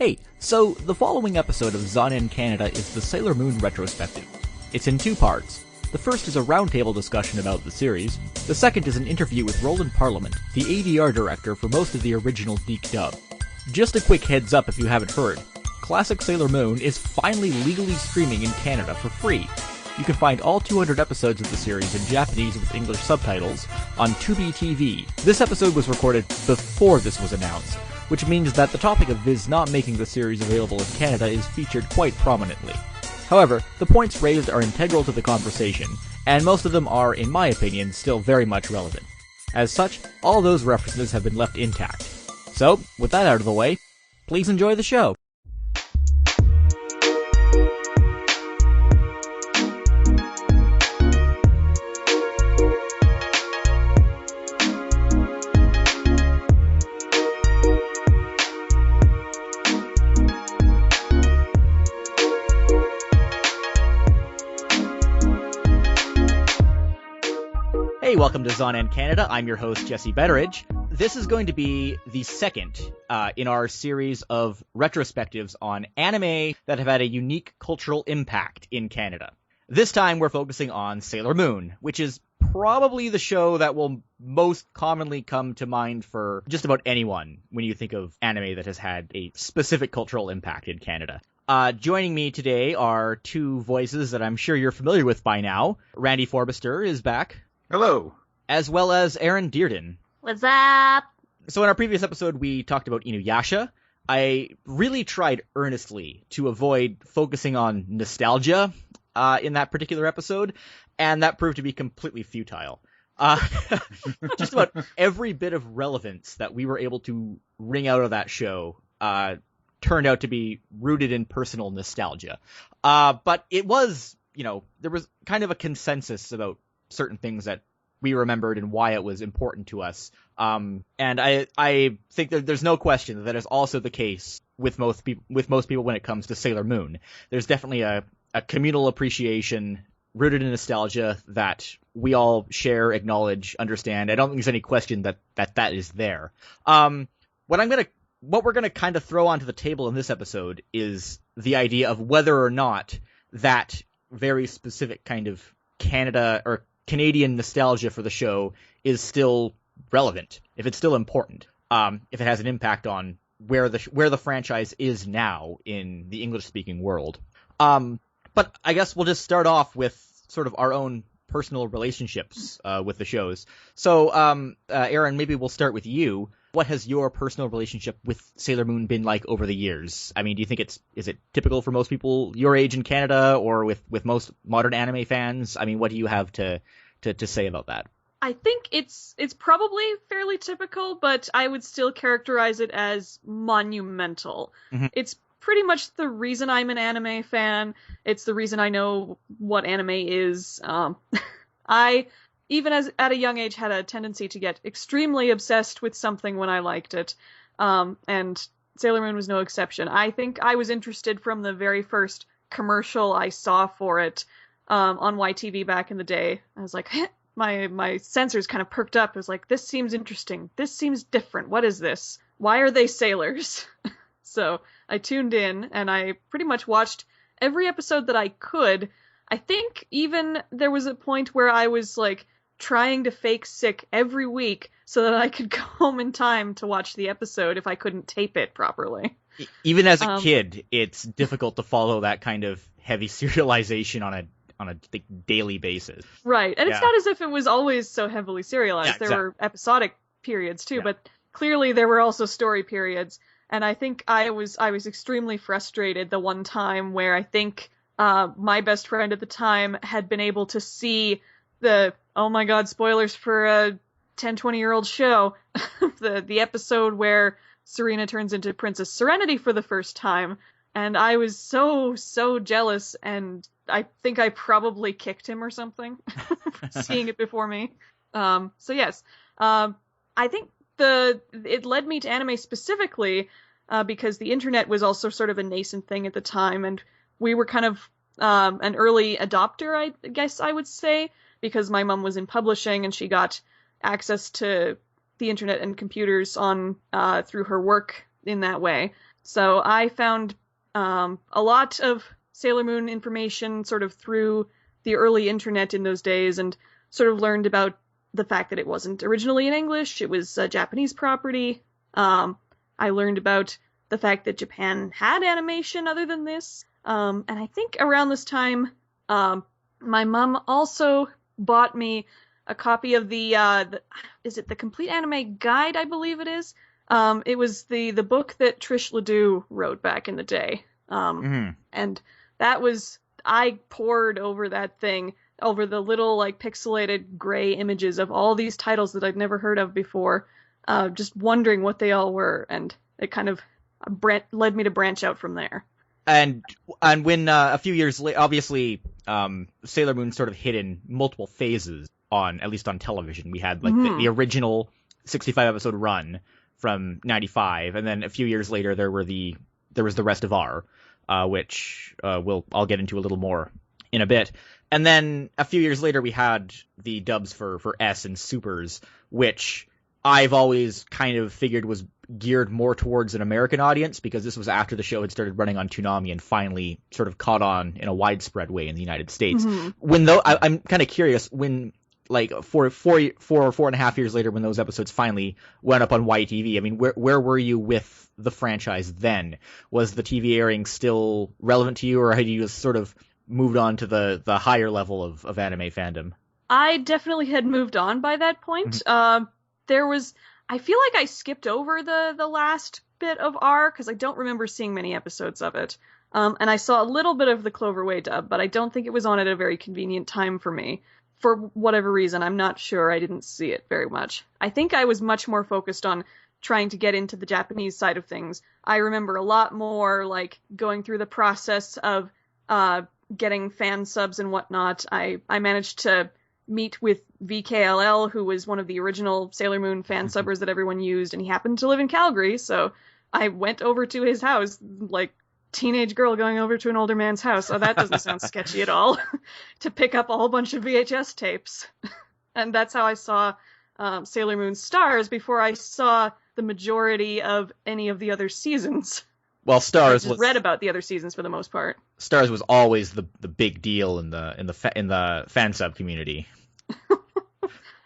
Hey, so the following episode of Zonin Canada is the Sailor Moon retrospective. It's in two parts. The first is a roundtable discussion about the series. The second is an interview with Roland Parliament, the ADR director for most of the original Deke dub. Just a quick heads up if you haven't heard, classic Sailor Moon is finally legally streaming in Canada for free. You can find all 200 episodes of the series in Japanese with English subtitles on Tubi TV. This episode was recorded before this was announced, which means that the topic of Viz not making the series available in Canada is featured quite prominently. However, the points raised are integral to the conversation, and most of them are, in my opinion, still very much relevant. As such, all those references have been left intact. So, with that out of the way, please enjoy the show. Hey, welcome to Zonin Canada. I'm your host, Jesse Betteridge. This is going to be the second in our series of retrospectives on anime that have had a unique cultural impact in Canada. This time we're focusing on Sailor Moon, which is probably the show that will most commonly come to mind for just about anyone when you think of anime that has had a specific cultural impact in Canada. Joining me today are two voices that I'm sure you're familiar with by now. Randy Forbister is back. Hello. As well as Eryn Dearden. What's up? So in our previous episode, we talked about Inuyasha. I really tried earnestly to avoid focusing on nostalgia in that particular episode, and that proved to be completely futile. Just about every bit of relevance that we were able to wring out of that show turned out to be rooted in personal nostalgia. But it was, there was kind of a consensus about certain things that we remembered and why it was important to us. And I think that there's no question that that is also the case with most people when it comes to Sailor Moon. There's definitely a communal appreciation rooted in nostalgia that we all share, acknowledge, understand. I don't think there's any question that is there. What we're gonna kind of throw onto the table in this episode is the idea of whether or not that very specific kind of Canada or Canadian nostalgia for the show is still relevant, if it's still important, if it has an impact on where the franchise is now in the English-speaking world. But I guess we'll just start off with sort of our own personal relationships with the shows. So, Eryn, maybe we'll start with you. What has your personal relationship with Sailor Moon been like over the years? I mean, do you think is it typical for most people your age in Canada or with most modern anime fans? I mean, what do you have to say about that? I think it's probably fairly typical, but I would still characterize it as monumental. Mm-hmm. It's pretty much the reason I'm an anime fan. It's the reason I know what anime is. I, even at a young age, had a tendency to get extremely obsessed with something when I liked it. And Sailor Moon was no exception. I think I was interested from the very first commercial I saw for it on YTV back in the day. I was like, my sensors kind of perked up. I was like, this seems interesting. This seems different. What is this? Why are they sailors? So I tuned in, and I pretty much watched every episode that I could. I think even there was a point where I was like trying to fake sick every week so that I could go home in time to watch the episode if I couldn't tape it properly. Even as a kid, it's difficult to follow that kind of heavy serialization on a daily basis. Right. And It's not as if it was always so heavily serialized. Yeah, exactly. There were episodic periods too, but clearly there were also story periods. And I think I was extremely frustrated the one time where I think my best friend at the time had been able to see the, oh my god, spoilers for a 10, 20-year-old show, the episode where Serena turns into Princess Serenity for the first time. And I was so jealous, and I think I probably kicked him or something for seeing it before me. So yes, I think it led me to anime specifically because the internet was also sort of a nascent thing at the time, and we were kind of an early adopter, I guess I would say, because my mom was in publishing and she got access to the internet and computers on through her work in that way. So I found a lot of Sailor Moon information sort of through the early internet in those days, and sort of learned about the fact that it wasn't originally in English, it was a Japanese property. I learned about the fact that Japan had animation other than this. And I think around this time, my mom also bought me a copy of is it the Complete Anime Guide, I believe it is? It was the book that Trish Ledoux wrote back in the day. And that was, I pored over that thing, over the little like pixelated gray images of all these titles that I'd never heard of before, just wondering what they all were, and it kind of led me to branch out from there. And when a few years later, obviously, Sailor Moon sort of hit in multiple phases at least on television. We had like the original 65 episode run from 95, and then a few years later there was the rest of R, which I'll get into a little more in a bit. And then a few years later we had the dubs for S and Supers, which I've always kind of figured was geared more towards an American audience, because this was after the show had started running on Toonami and finally sort of caught on in a widespread way in the United States. I'm kind of curious, when like four and a half years later, when those episodes finally went up on YTV, I mean, where were you with the franchise then? Was the TV airing still relevant to you, or had you just sort of moved on to the higher level of anime fandom? I definitely had moved on by that point. I feel like I skipped over the last bit of R, because I don't remember seeing many episodes of it. And I saw a little bit of the Cloverway dub, but I don't think it was on at a very convenient time for me. For whatever reason, I'm not sure. I didn't see it very much. I think I was much more focused on trying to get into the Japanese side of things. I remember a lot more like going through the process of getting fan subs and whatnot. I managed to meet with VKLL, who was one of the original Sailor Moon fan subbers that everyone used, and he happened to live in Calgary, so I went over to his house, like teenage girl going over to an older man's house. So that doesn't sound sketchy at all. To pick up a whole bunch of VHS tapes. And that's how I saw Sailor Moon Stars before I saw the majority of any of the other seasons. Well, Stars I just read about the other seasons for the most part. Stars was always the big deal in the fan sub community.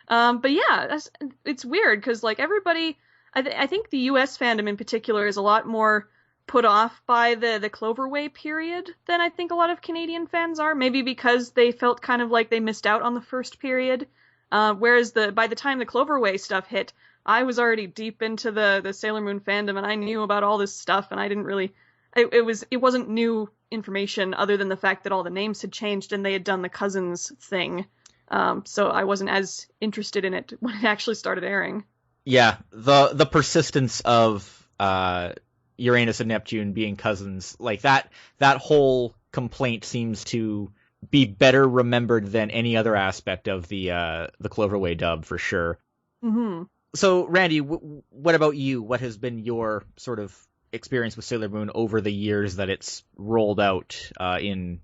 But yeah, it's weird because like everybody, I think the US fandom in particular is a lot more put off by the Cloverway period than I think a lot of Canadian fans are. Maybe because they felt kind of like they missed out on the first period. Whereas by the time the Cloverway stuff hit, I was already deep into the Sailor Moon fandom, and I knew about all this stuff, and I didn't really. It wasn't new information other than the fact that all the names had changed and they had done the Cousins thing. So I wasn't as interested in it when it actually started airing. Yeah, the persistence of Uranus and Neptune being cousins, like that whole complaint seems to be better remembered than any other aspect of the Cloverway dub, for sure. Mm-hmm. So, Randy, what about you? What has been your sort of experience with Sailor Moon over the years that it's rolled out in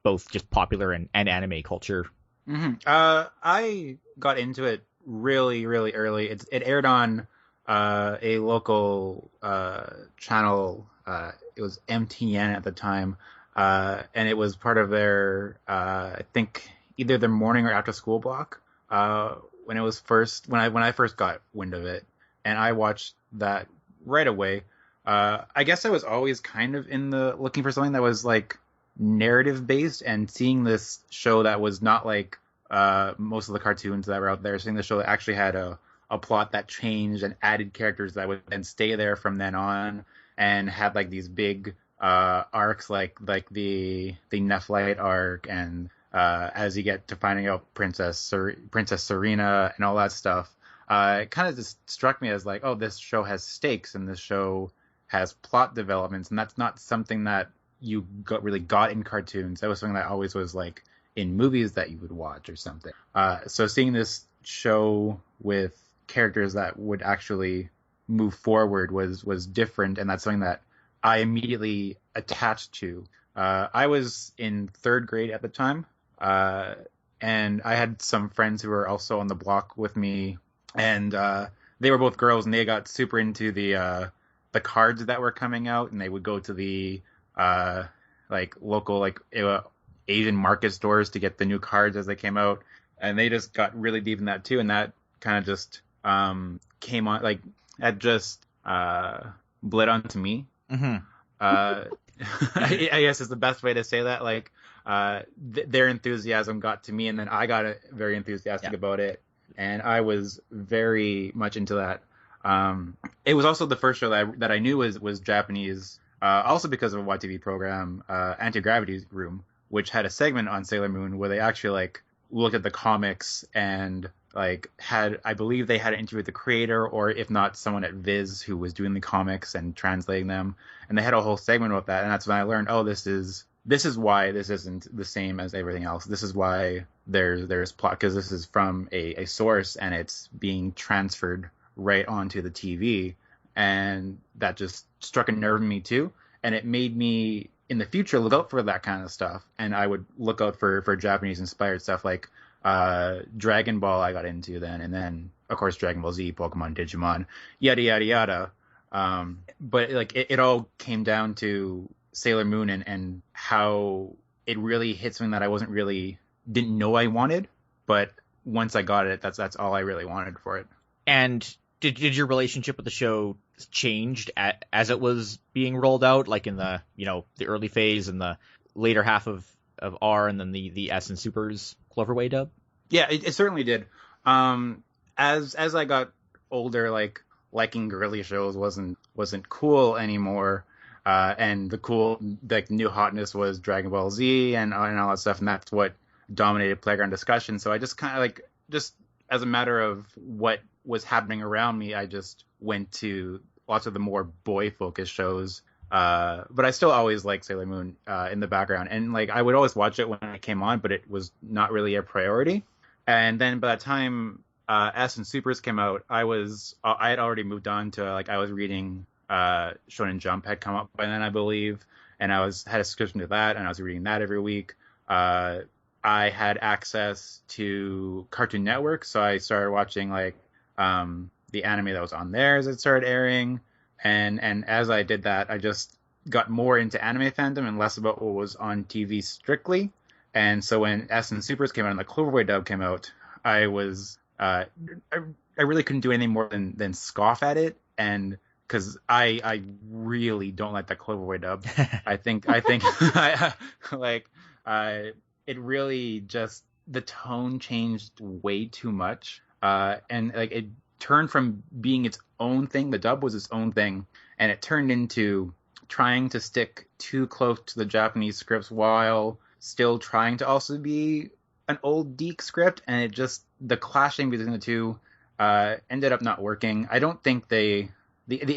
both just popular and anime culture? Mm-hmm. I got into it really, really early. It aired on a local channel. It was MTN at the time, and it was part of their, I think, either their morning or after school block. When I first got wind of it, and I watched that right away. I guess I was always kind of looking for something that was like narrative based, and seeing this show that was not like most of the cartoons that were out there, seeing the show that actually had a plot that changed and added characters that would then stay there from then on, and had like these big arcs like the Nephlite arc, and as you get to finding out Princess Serena and all that stuff, it kind of just struck me as like, oh, this show has stakes and this show has plot developments, and that's not something that you really got in cartoons. That was something that always was like in movies that you would watch or something. So seeing this show with characters that would actually move forward was different, and that's something that I immediately attached to. I was in third grade at the time, and I had some friends who were also on the block with me, and they were both girls, and they got super into the the cards that were coming out, and they would go to the like local like Asian market stores to get the new cards as they came out, and they just got really deep in that too, and that kind of just came on like that just bled onto me. Mm-hmm. I guess is the best way to say that. Like their enthusiasm got to me, and then I got very enthusiastic about it, and I was very much into that. It was also the first show that I knew was Japanese, also because of a YTV program, Anti-Gravity Room, which had a segment on Sailor Moon where they actually like looked at the comics and like I believe they had an interview with the creator, or if not, someone at Viz who was doing the comics and translating them, and they had a whole segment about that, and that's when I learned, oh, this is why this isn't the same as everything else. This is why there's plot, because this is from a source and it's being transferred right onto the TV, and that just struck a nerve in me too, and it made me in the future look out for that kind of stuff, and I would look out for Japanese inspired stuff like Dragon Ball I got into then, and then of course Dragon Ball Z, Pokemon, Digimon, yada yada yada. But like it all came down to Sailor Moon and how it really hit something that I didn't know I wanted, but once I got it, that's all I really wanted for it. And did your relationship with the show changed as it was being rolled out, like in the the early phase and the later half of R, and then the S and Supers Cloverway dub? Yeah, it certainly did. As I got older, like liking girly shows wasn't cool anymore, and the cool like new hotness was Dragon Ball Z and all that stuff, and that's what dominated playground discussion. So I just kind of like, just as a matter of what was happening around me, I just went to lots of the more boy focused shows. But I still always liked Sailor Moon in the background, and like I would always watch it when it came on, but it was not really a priority. And then by the time S and Supers came out, I had already moved on to like I was reading Shonen Jump had come up by then, I believe, and I had a subscription to that, and I was reading that every week. I had access to Cartoon Network, so I started watching like the anime that was on there as it started airing. And as I did that, I just got more into anime fandom and less about what was on TV strictly. And so when S and Supers came out and the Cloverway dub came out, I was I really couldn't do anything more than scoff at it, and because I really don't like that Cloverway dub. I think it really just, the tone changed way too much, and like it turned from being its own thing, the dub was its own thing, and it turned into trying to stick too close to the Japanese scripts while still trying to also be an old Deke script, and it just, the clashing between the two ended up not working. I don't think the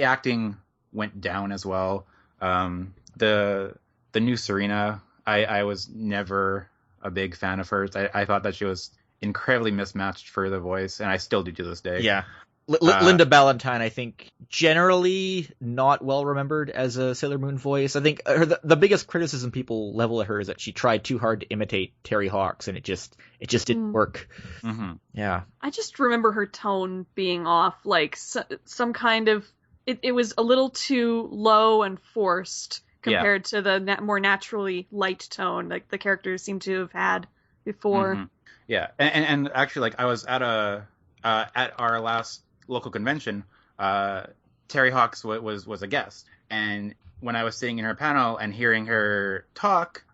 acting went down as well. The new Serena, I was never a big fan of hers. I thought that she was incredibly mismatched for the voice, and I still do to this day. Yeah. Linda Ballantyne, I think, generally not well remembered as a Sailor Moon voice. I think the biggest criticism people level at her is that she tried too hard to imitate Terry Hawkes, and it just didn't work. Mm-hmm. Yeah. I just remember her tone being off, like some kind of, it was a little too low and forced compared to the more naturally light tone like the characters seem to have had before. Mm-hmm. Yeah, and actually, like I was at our last local convention, Terry Hawkes was a guest, and when I was sitting in her panel and hearing her talk,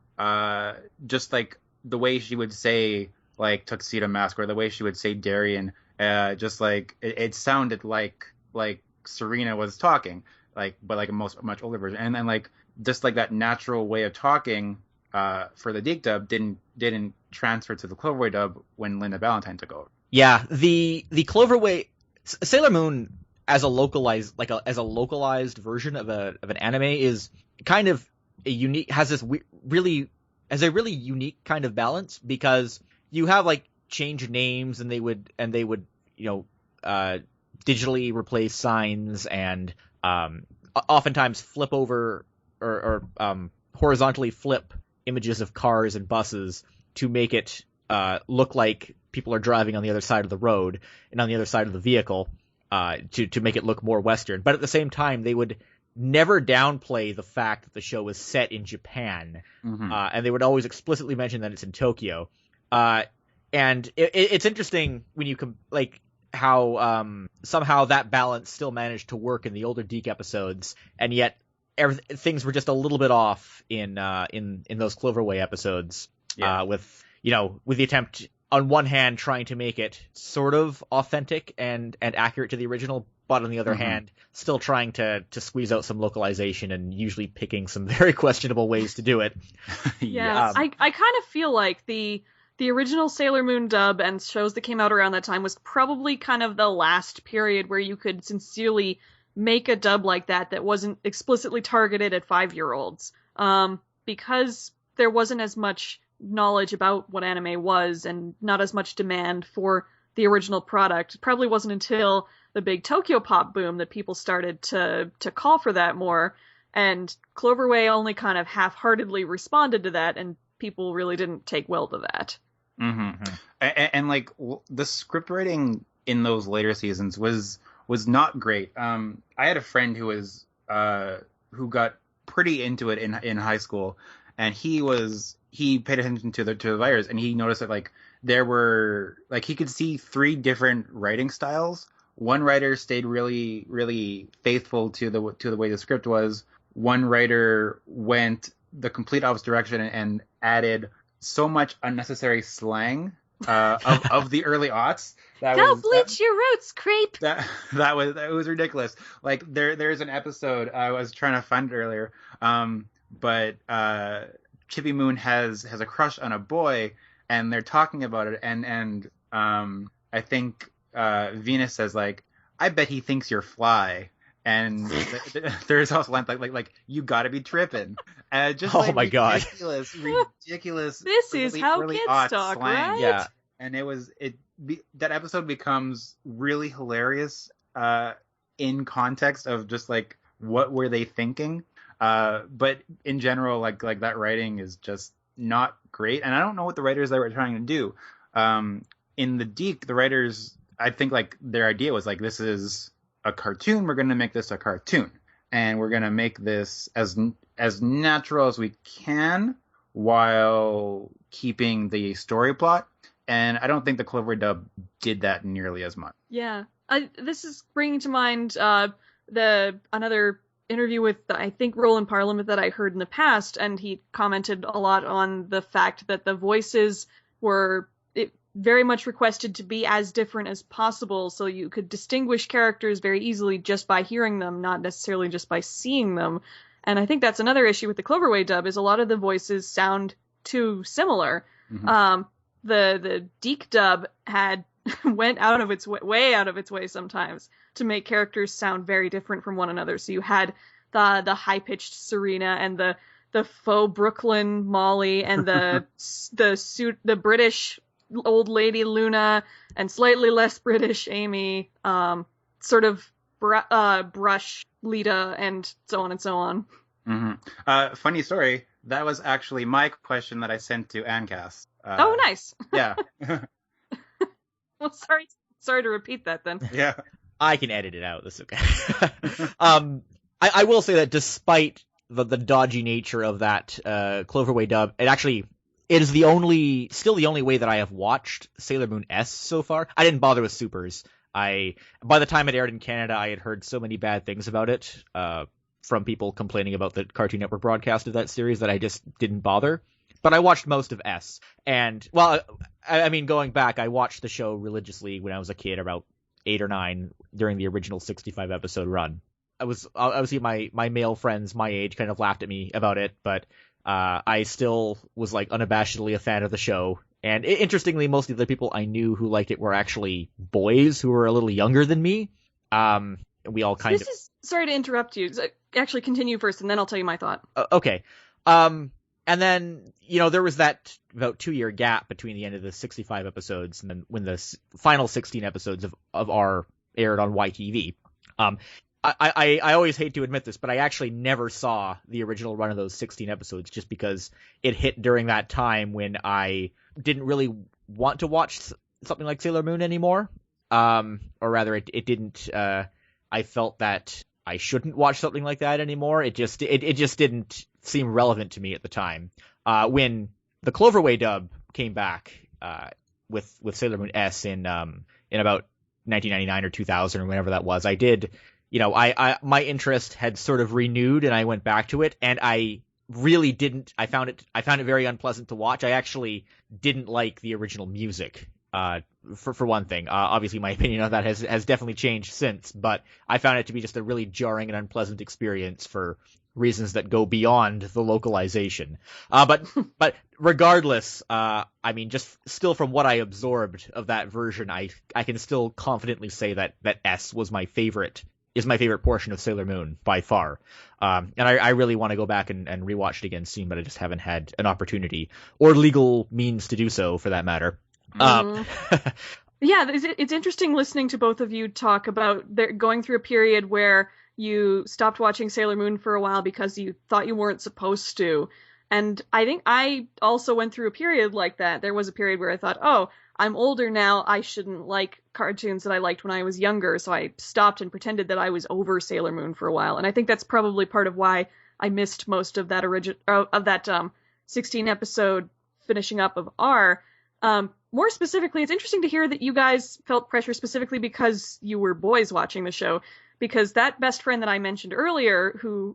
just like the way she would say like Tuxedo Mask, or the way she would say Darien, just like it sounded like Serena was talking, like, but like a much older version, and then like just like that natural way of talking for the Deke dub didn't transfer to the Cloverway dub when Linda Ballantyne took over. Yeah, the Cloverway, Sailor Moon as a localized version of an anime is kind of a unique, has a really unique kind of balance, because you have like changed names, and they would digitally replace signs, and oftentimes flip over or horizontally flip images of cars and buses to make it look like people are driving on the other side of the road and on the other side of the vehicle. to make it look more Western. But at the same time, they would never downplay the fact that the show was set in Japan, and they would always explicitly mention that it's in Tokyo. And it's interesting when you how somehow that balance still managed to work in the older Deke episodes, and yet things were just a little bit off in those Cloverway episodes. With the attempt on one hand trying to make it sort of authentic and accurate to the original, but on the other hand, still trying to squeeze out some localization and usually picking some very questionable ways to do it. Yeah, I kind of feel like the original Sailor Moon dub and shows that came out around that time was probably kind of the last period where you could sincerely make a dub like that wasn't explicitly targeted at 5-year-olds. Because there wasn't as much knowledge about what anime was and not as much demand for the original product. It probably wasn't until the big Tokyo pop boom that people started to call for that more, and Cloverway only kind of half-heartedly responded to that, and people really didn't take well to that. And like the script writing in those later seasons was not great. I had a friend who got pretty into it in high school, and he paid attention to the writers, and he noticed that like there were like he could see 3 different writing styles. One writer stayed really, really faithful to the way the script was. One writer went the complete opposite direction and added so much unnecessary slang of the early aughts. Go bleach your roots, creep. That was ridiculous. Like there's an episode I was trying to find it earlier, but Chippy Moon has a crush on a boy, and they're talking about it, and I think Venus says like, I bet he thinks you're fly. And there's also like you gotta be tripping. Just oh my god, ridiculous. This is how kids talk, slang. right? Yeah, and that episode becomes really hilarious in context of just like what were they thinking. But in general, like that writing is just not great, and I don't know what the writers there were trying to do. In the Deke, the writers, I think like their idea was like, this is a cartoon, we're going to make this a cartoon, and we're going to make this as natural as we can while keeping the story plot. And I don't think the Clover dub did that nearly as much. Yeah, this is bringing to mind another interview with I think Roland Parliament that I heard in the past, and he commented a lot on the fact that the voices were very much requested to be as different as possible, so you could distinguish characters very easily just by hearing them, not necessarily just by seeing them. And I think that's another issue with the Cloverway dub, is a lot of the voices sound too similar. The Deke dub went way out of its way sometimes to make characters sound very different from one another. So you had the high-pitched Serena and the faux Brooklyn Molly and the British old lady Luna and slightly less British Amy, sort of brush Lita, and so on and so on. Funny story, that was actually my question that I sent to Ancast. Oh, nice. Yeah. Well, sorry to repeat that then. Yeah. I can edit it out. That's okay. I will say that despite the dodgy nature of that Cloverway dub, it is still the only way that I have watched Sailor Moon S so far. I didn't bother with Supers. By the time it aired in Canada, I had heard so many bad things about it from people complaining about the Cartoon Network broadcast of that series that I just didn't bother. But I watched most of S. And, well, I mean, going back, I watched the show religiously when I was a kid, about 8 or 9, during the original 65-episode run. Obviously, my male friends my age kind of laughed at me about it, but I still was like unabashedly a fan of the show. And interestingly, most of the people I knew who liked it were actually boys who were a little younger than me. We all kind of... Sorry to interrupt you. Actually, continue first, and then I'll tell you my thought. Okay. And then, there was that about 2-year gap between the end of the 65 episodes and then when the final 16 episodes of R aired on YTV. I always hate to admit this, but I actually never saw the original run of those 16 episodes just because it hit during that time when I didn't really want to watch something like Sailor Moon anymore. or rather, it didn't. I felt that I shouldn't watch something like that anymore. It just didn't seem relevant to me at the time. When the Cloverway dub came back with Sailor Moon S in about 1999 or 2000 or whenever that was, I did. I my interest had sort of renewed, and I went back to it, and I really didn't. I found it very unpleasant to watch. I actually didn't like the original music. For one thing, obviously my opinion on that has definitely changed since, but I found it to be just a really jarring and unpleasant experience for reasons that go beyond the localization. But regardless, I mean, just still from what I absorbed of that version, I can still confidently say that S was my favorite portion of Sailor Moon by far. And I really want to go back and rewatch it again soon, but I just haven't had an opportunity or legal means to do so, for that matter. Yeah, it's interesting listening to both of you talk about going through a period where you stopped watching Sailor Moon for a while because you thought you weren't supposed to. And I think I also went through a period like that. There was a period where I thought, oh, I'm older now, I shouldn't like cartoons that I liked when I was younger, so I stopped and pretended that I was over Sailor Moon for a while. And I think that's probably part of why I missed most of that 16 episode finishing up of R. More specifically, it's interesting to hear that you guys felt pressure specifically because you were boys watching the show, because that best friend that I mentioned earlier, who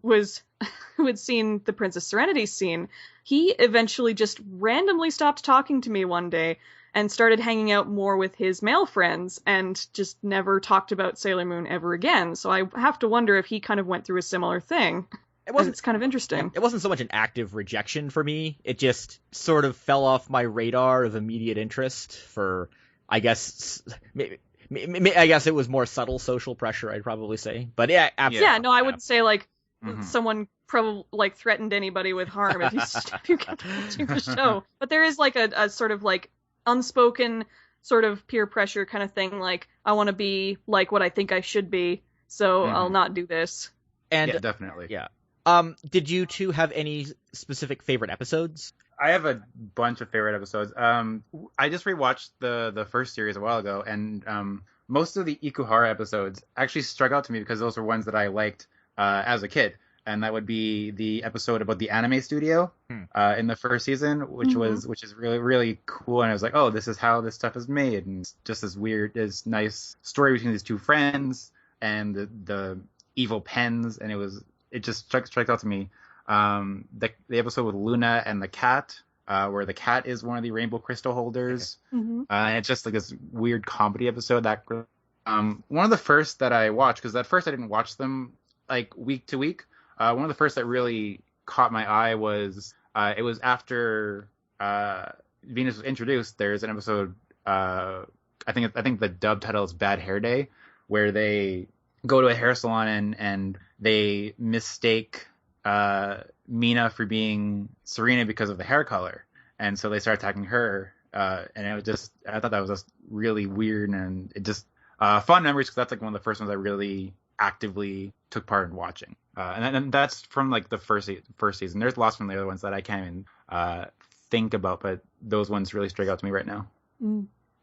had seen the Princess Serenity scene, he eventually just randomly stopped talking to me one day and started hanging out more with his male friends and just never talked about Sailor Moon ever again. So I have to wonder if he kind of went through a similar thing. It's kind of interesting. It wasn't so much an active rejection for me. It just sort of fell off my radar of immediate interest for, I guess it was more subtle social pressure, I'd probably say. But yeah, absolutely. Yeah, no, I wouldn't say like someone probably like threatened anybody with harm if you kept watching the show. But there is like a sort of like unspoken sort of peer pressure kind of thing. Like, I want to be like what I think I should be, so I'll not do this. And yeah, definitely. Yeah. Did you two have any specific favorite episodes? I have a bunch of favorite episodes. I just rewatched the first series a while ago, and most of the Ikuhara episodes actually struck out to me because those were ones that I liked as a kid. And that would be the episode about the anime studio in the first season, which is really, really cool. And I was like, oh, this is how this stuff is made. And it's just this nice story between these two friends and the evil pens. And it just struck out to me. The episode with Luna and the cat, where the cat is one of the rainbow crystal holders. And it's just like this weird comedy episode that one of the first that I watched, because at first I didn't watch them like week to week. One of the first that really caught my eye was it was after Venus was introduced. There's an episode, I think the dub title is Bad Hair Day, where they go to a hair salon and they mistake Mina for being Serena because of the hair color, and so they start attacking her. And it was just, I thought that was just really weird, and it just fun memories, because that's like one of the first ones I really actively took part in watching. And that's from like the first season. There's lots from the other ones that I can't even think about, but those ones really strike out to me right now.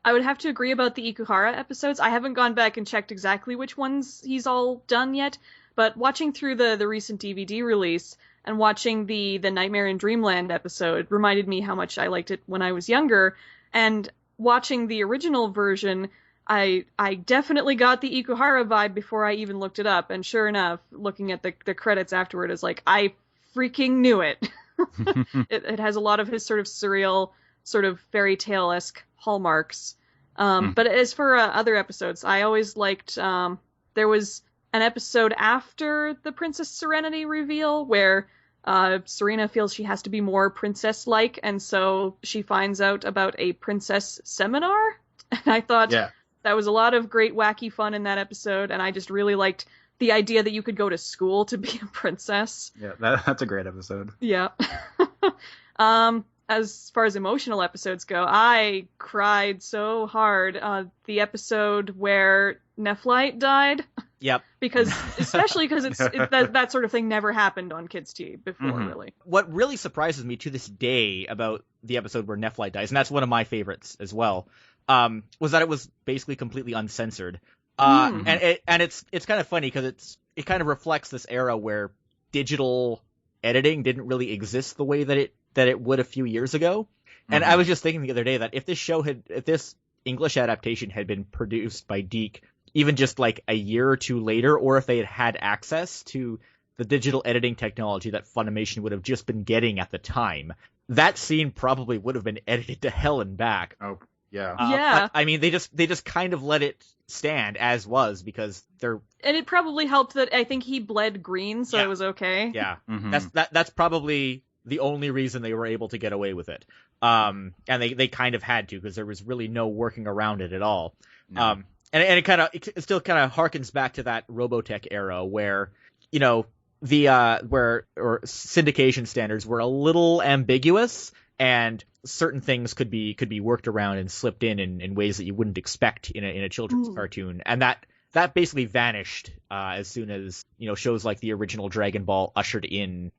I would have to agree about the Ikuhara episodes. I haven't gone back and checked exactly which ones he's all done yet, but watching through the recent DVD release and watching the Nightmare in Dreamland episode reminded me how much I liked it when I was younger. And watching the original version, I definitely got the Ikuhara vibe before I even looked it up. And sure enough, looking at the credits afterward is like, I freaking knew it. It has a lot of his sort of surreal, sort of fairy tale-esque hallmarks. But as for other episodes, I always liked, there was an episode after the Princess Serenity reveal where Serena feels she has to be more princess-like, and so she finds out about a princess seminar. And I thought that was a lot of great wacky fun in that episode, and I just really liked the idea that you could go to school to be a princess. Yeah, that's a great episode. Yeah. As far as emotional episodes go, I cried so hard. The episode where Nephlite died. Yep. Especially because that sort of thing never happened on Kids TV before, really. What really surprises me to this day about the episode where Nephlite dies, and that's one of my favorites as well, was that it was basically completely uncensored. And it's kind of funny because it kind of reflects this era where digital editing didn't really exist the way that it would a few years ago. And I was just thinking the other day that if this English adaptation had been produced by Deke even just like a year or two later, or if they had access to the digital editing technology that Funimation would have just been getting at the time, that scene probably would have been edited to hell and back. Oh, yeah. But, I mean, they just kind of let it stand as was because they're... And it probably helped that I think he bled green, so it was okay. Yeah. That's probably the only reason they were able to get away with it. And they kind of had to, because there was really no working around it at all. No. And it still kind of harkens back to that Robotech era where, you know, where syndication standards were a little ambiguous, and certain things could be worked around and slipped in ways that you wouldn't expect in a children's cartoon. And that basically vanished as soon as, you know, shows like the original Dragon Ball ushered in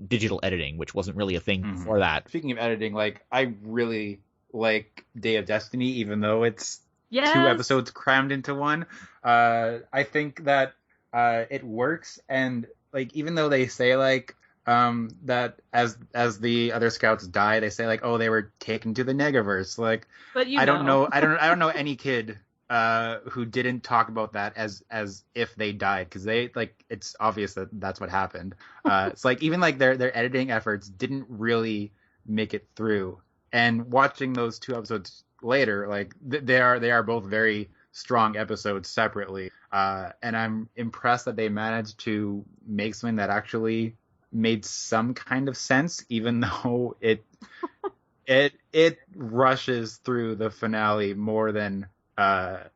digital editing, which wasn't really a thing before that. Speaking of editing, like, I really like Day of Destiny, even though it's 2 episodes crammed into one. I think that it works, and like, even though they say like that as the other scouts die, they say like, oh, they were taken to the Negaverse. Like, but I don't know any kid who didn't talk about that as if they died, because they, like, it's obvious that that's what happened. It's like, even like their editing efforts didn't really make it through. And watching those 2 episodes later, like, they are both very strong episodes separately. And I'm impressed that they managed to make something that actually made some kind of sense, even though it rushes through the finale more than it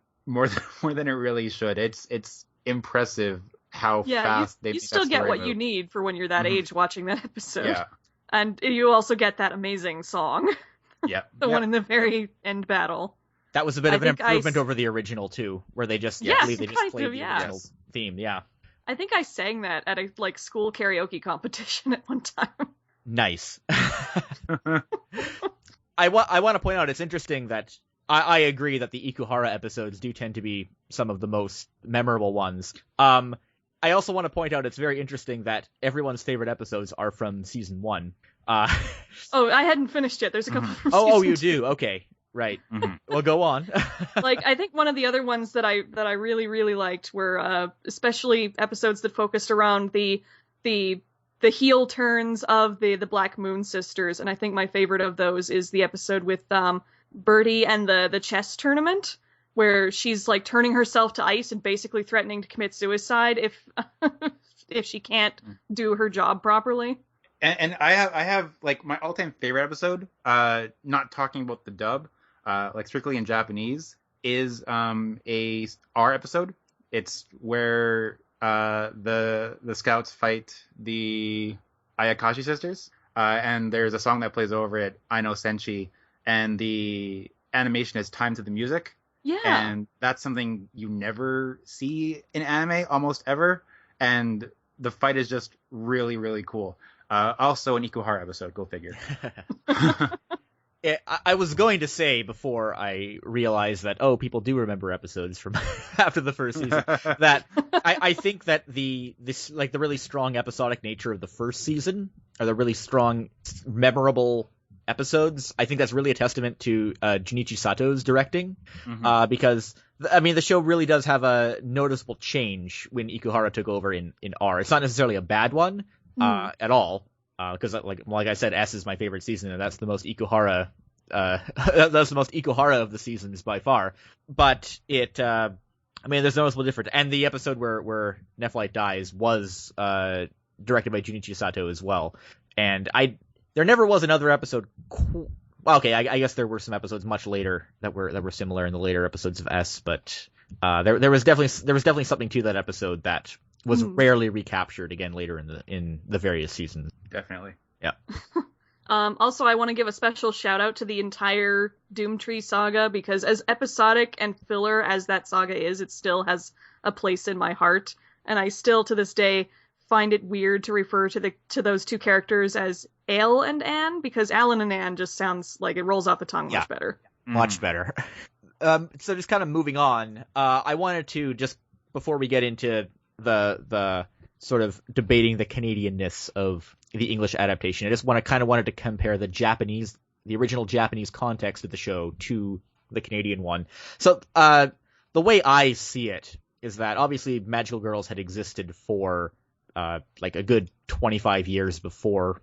really should. It's impressive how fast they. You still get what you need for when you're that age watching that episode. Yeah, and you also get that amazing song. Yeah, the one in the very end battle. That was a bit of an improvement over the original too, where they just played the original theme. Yeah, I think I sang that at a school karaoke competition at one time. Nice. I want to point out, it's interesting that I agree that the Ikuhara episodes do tend to be some of the most memorable ones. I also want to point out it's very interesting that everyone's favorite episodes are from season 1. Oh, I hadn't finished yet. There's a couple from season 2. Oh, you do? Okay. Right. Well, go on. Like, I think one of the other ones that I really, really liked were especially episodes that focused around the heel turns of the Black Moon sisters, and I think my favorite of those is the episode with Birdie and the chess tournament, where she's like turning herself to ice and basically threatening to commit suicide if she can't do her job properly. And I have like my all-time favorite episode, not talking about the dub, like strictly in Japanese, is a R episode. It's where the scouts fight the Ayakashi sisters, and there's a song that plays over it, I Know Senshi, and the animation is timed to the music. Yeah. And that's something you never see in anime, almost ever. And the fight is just really, really cool. Also an Ikuhara episode, go figure. I was going to say before I realized that, people do remember episodes from after the first season, that I think that the really strong episodic nature of the first season, or the really strong, memorable episodes, I think that's really a testament to Junichi Sato's directing, because the show really does have a noticeable change when Ikuhara took over in R. It's not necessarily a bad one at all, because like I said, S is my favorite season, and that's the most Ikuhara. That's the most Ikuhara of the seasons by far. But it, there's noticeable difference. And the episode where Nephlite dies was directed by Junichi Sato as well. And there never was another episode. Okay, I guess there were some episodes much later that were similar in the later episodes of S, but there was definitely something to that episode that was rarely recaptured again later in the various seasons. Definitely. Yeah. Also, I want to give a special shout out to the entire Doomtree saga, because as episodic and filler as that saga is, it still has a place in my heart, and I still to this day find it weird to refer to those two characters as Ale and Anne, because Alan and Anne just sounds like it rolls off the tongue much better. Much better. So just kind of moving on, I wanted to, just before we get into the sort of debating the Canadianness of the English adaptation, I just wanted to compare the original Japanese context of the show to the Canadian one. So the way I see it is that obviously Magical Girls had existed for like a good 25 years before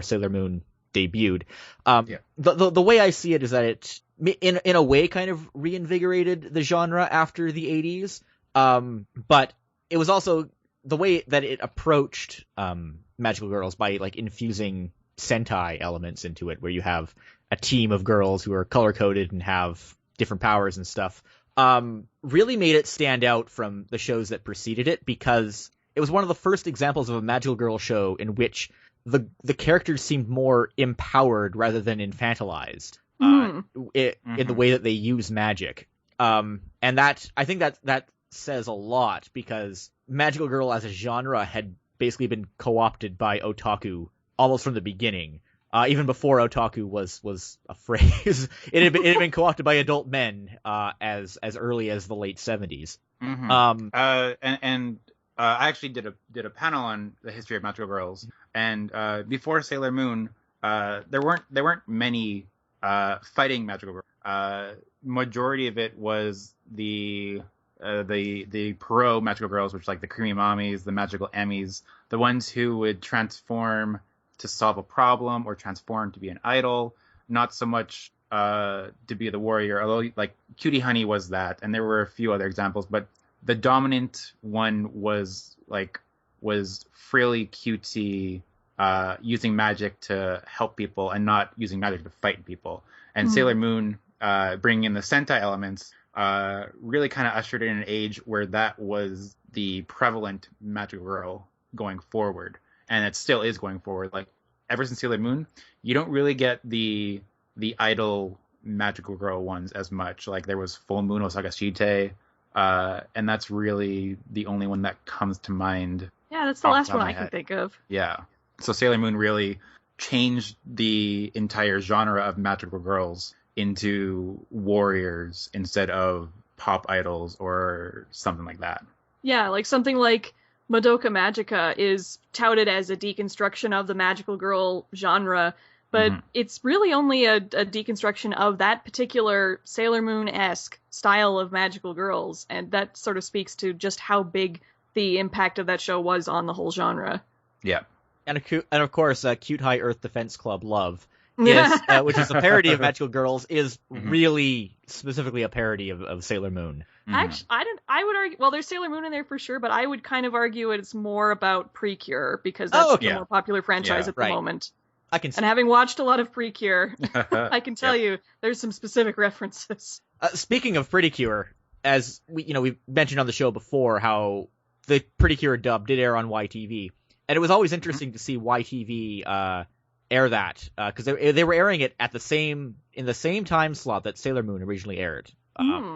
Sailor Moon debuted. The way I see it is that it, in a way, kind of reinvigorated the genre after the 80s. But it was also the way that it approached Magical Girls by like infusing Sentai elements into it, where you have a team of girls who are color-coded and have different powers and stuff. Really made it stand out from the shows that preceded it, because it was one of the first examples of a Magical Girl show in which the characters seemed more empowered rather than infantilized in the way that they use magic. And that, I think that says a lot, because Magical Girl as a genre had basically been co-opted by otaku almost from the beginning. Even before otaku was a phrase, it had been co-opted by adult men as early as the late 70s. I actually did a panel on the history of Magical Girls, and before Sailor Moon, there weren't many fighting Magical Girls. Majority of it was the pro Magical Girls, which like the Creamy Mommies, the Magical Emmys, the ones who would transform to solve a problem or transform to be an idol, not so much to be the warrior, although like Cutie Honey was that, and there were a few other examples, but the dominant one was frilly cutesy, using magic to help people and not using magic to fight people. And Sailor Moon, bringing in the Sentai elements, really kind of ushered in an age where that was the prevalent Magical Girl going forward. And it still is going forward. Like, ever since Sailor Moon, you don't really get the idol Magical Girl ones as much. Like, there was Full Moon Osagashite, and that's really the only one that comes to mind. Yeah, that's the last one I can think of. Yeah. So Sailor Moon really changed the entire genre of Magical Girls into warriors instead of pop idols or something like that. Yeah, like something like Madoka Magica is touted as a deconstruction of the Magical Girl genre, but it's really only a deconstruction of that particular Sailor Moon-esque style of Magical Girls, and that sort of speaks to just how big the impact of that show was on the whole genre. Yeah. And of course, Cute High Earth Defense Club Love, which is a parody of Magical Girls, is really specifically a parody of Sailor Moon. Actually, I would argue, well, there's Sailor Moon in there for sure, but I would kind of argue it's more about Precure, because that's the more popular franchise at the moment. And having watched a lot of Precure, I can tell you there's some specific references. Speaking of Precure, as we mentioned on the show before, how the Precure dub did air on YTV, and it was always interesting to see YTV air that, because they were airing it in the same time slot that Sailor Moon originally aired.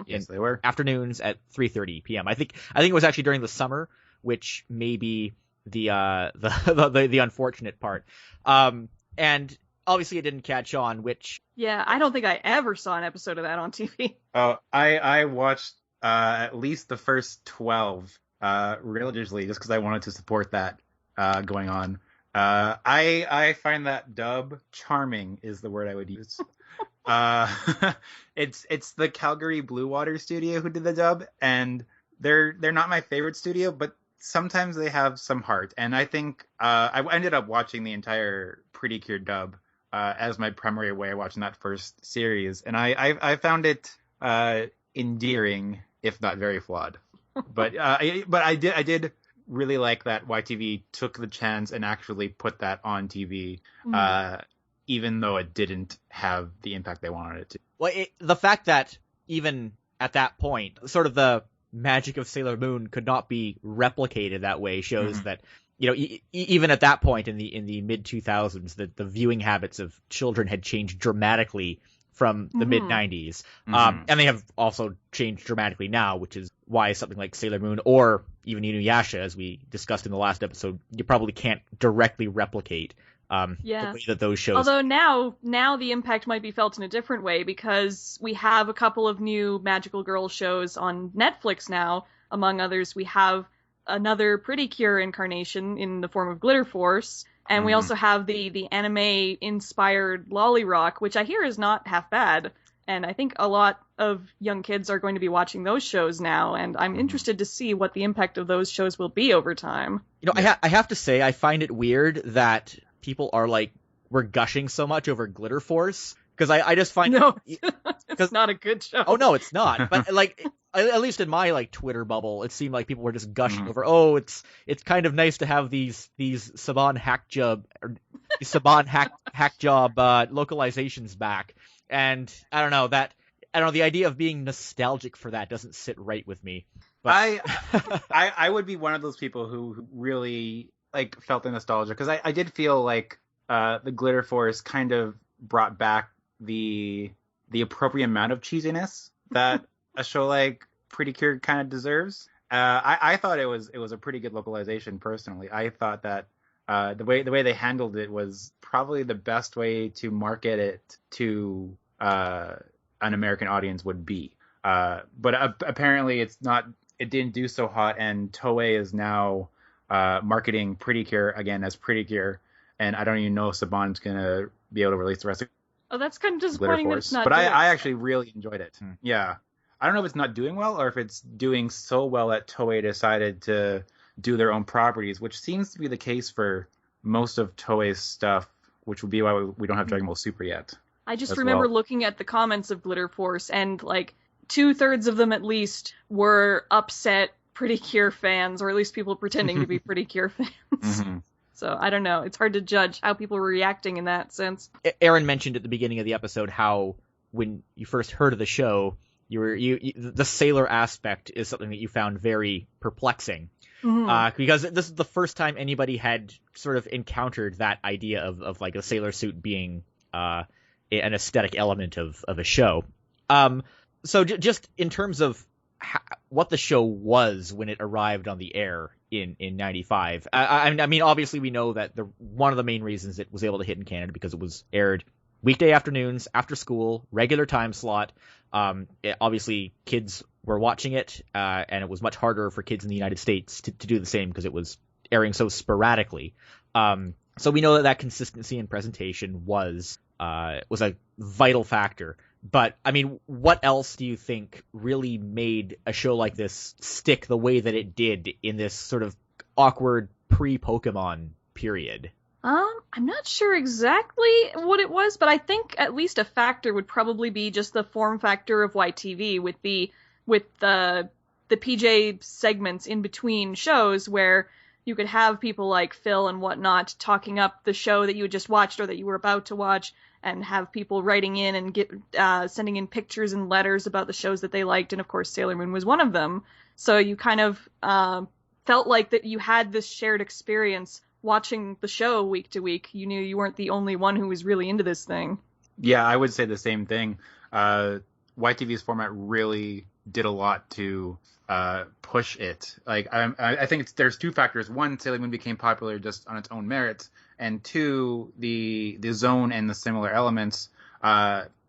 Yes, they were afternoons at 3:30 p.m. I think it was actually during the summer, which may be the unfortunate part. And obviously it didn't catch on, which... Yeah, I don't think I ever saw an episode of that on TV. Oh, I watched at least the first 12 religiously, just because I wanted to support that going on. I find that dub charming is the word I would use. It's the Calgary Blue Water studio who did the dub, and they're not my favorite studio, but sometimes they have some heart. And I think I ended up watching the entire Pretty Cure dub as my primary way of watching that first series, and I found it endearing, if not very flawed. But I did really like that YTV took the chance and actually put that on TV, even though it didn't have the impact they wanted it to. Well, the fact that even at that point, sort of the magic of Sailor Moon could not be replicated that way shows that, even at that point in the mid 2000s, the viewing habits of children had changed dramatically from the mid 90s. And they have also changed dramatically now, which is why something like Sailor Moon or even Inuyasha, as we discussed in the last episode, you probably can't directly replicate Yeah. The way that those shows. Although now the impact might be felt in a different way because we have a couple of new magical girl shows on Netflix now. Among others, we have another Pretty Cure incarnation in the form of Glitter Force, and we also have the anime inspired Lolly Rock, which I hear is not half bad. And I think a lot of young kids are going to be watching those shows now, and I'm interested to see what the impact of those shows will be over time. I have to say, I find it weird that people are like, we're gushing so much over Glitter Force, because I just find it's not a good show. Oh no, it's not. But like, at least in my like Twitter bubble, it seemed like people were just gushing over. Oh, it's kind of nice to have these Saban hack job localizations back. And I don't know, the idea of being nostalgic for that doesn't sit right with me. But I would be one of those people who really like felt the nostalgia, because I did feel like the Glitter Force kind of brought back the appropriate amount of cheesiness that a show like Pretty Cure kind of deserves. I thought it was a pretty good localization personally. I thought that the way they handled it was probably the best way to market it to an American audience would be. But apparently it didn't do so hot, and Toei is now marketing Pretty Cure again as Pretty Cure, and I don't even know if Saban's gonna be able to release the rest of that's kind of disappointing that it's not But doing I actually really enjoyed it. Yeah. I don't know if it's not doing well or if it's doing so well that Toei decided to do their own properties, which seems to be the case for most of Toei's stuff, which would be why we don't have Dragon Ball Super yet. I just remember looking at the comments of Glitter Force, and like 2/3 of them at least were upset Pretty Cure fans, or at least people pretending to be Pretty Cure fans. So I don't know. It's hard to judge how people were reacting in that sense. Eryn mentioned at the beginning of the episode how when you first heard of the show, the sailor aspect is something that you found very perplexing. Because this is the first time anybody had sort of encountered that idea of like a sailor suit being an aesthetic element of a show. So just in terms of what the show was when it arrived on the air in 95, I mean, obviously we know that one of the main reasons it was able to hit in Canada because it was aired weekday afternoons after school, regular time slot. Obviously kids were watching it, and it was much harder for kids in the United States to do the same because it was airing so sporadically. So we know that consistency in presentation was a vital factor. But, I mean, what else do you think really made a show like this stick the way that it did in this sort of awkward pre-Pokemon period? I'm not sure exactly what it was, but I think at least a factor would probably be just the form factor of YTV with the PJ segments in between shows where you could have people like Phil and whatnot talking up the show that you had just watched or that you were about to watch, and have people writing in and sending in pictures and letters about the shows that they liked, and of course Sailor Moon was one of them. So you kind of felt like that you had this shared experience watching the show week to week. You knew you weren't the only one who was really into this thing. Yeah, I would say the same thing. YTV's format really did a lot to push it. Like I think there's two factors. One, Sailor Moon became popular just on its own merits, and two, the zone and the similar elements.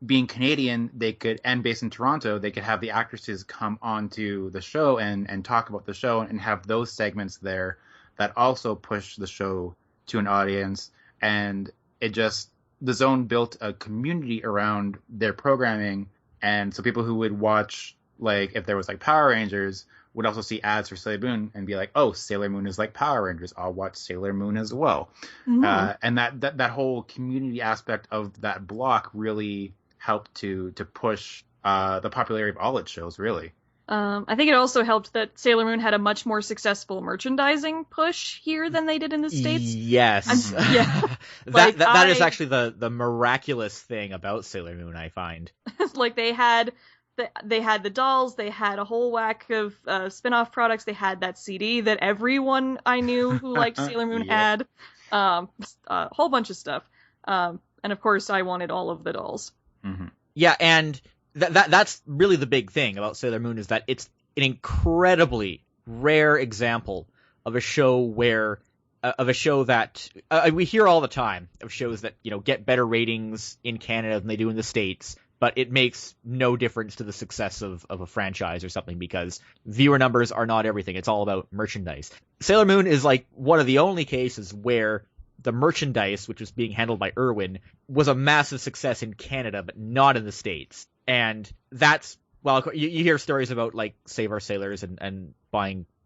Being Canadian, they could, and based in Toronto, they could have the actresses come onto the show and talk about the show and have those segments there that also push the show to an audience. And the zone built a community around their programming, and so people who would watch, like if there was like Power Rangers, would also see ads for Sailor Moon and be like, oh, Sailor Moon is like Power Rangers, I'll watch Sailor Moon as well. And that whole community aspect of that block really helped to push the popularity of all its shows, really. I think it also helped that Sailor Moon had a much more successful merchandising push here than they did in the States. Yes. Yeah. that is actually the miraculous thing about Sailor Moon, I find. Like they had the dolls, they had a whole whack of spin-off products, they had that CD that everyone I knew who liked Sailor Moon had, a whole bunch of stuff. And of course I wanted all of the dolls. Yeah, and that's really the big thing about Sailor Moon, is that it's an incredibly rare example of a show where of a show that we hear all the time of shows that, you know, get better ratings in Canada than they do in the States, but it makes no difference to the success of a franchise or something because viewer numbers are not everything. It's all about merchandise. Sailor Moon is like one of the only cases where the merchandise, which was being handled by Eryn, was a massive success in Canada, but not in the States. And that's, well, you hear stories about, like, Save Our Sailors and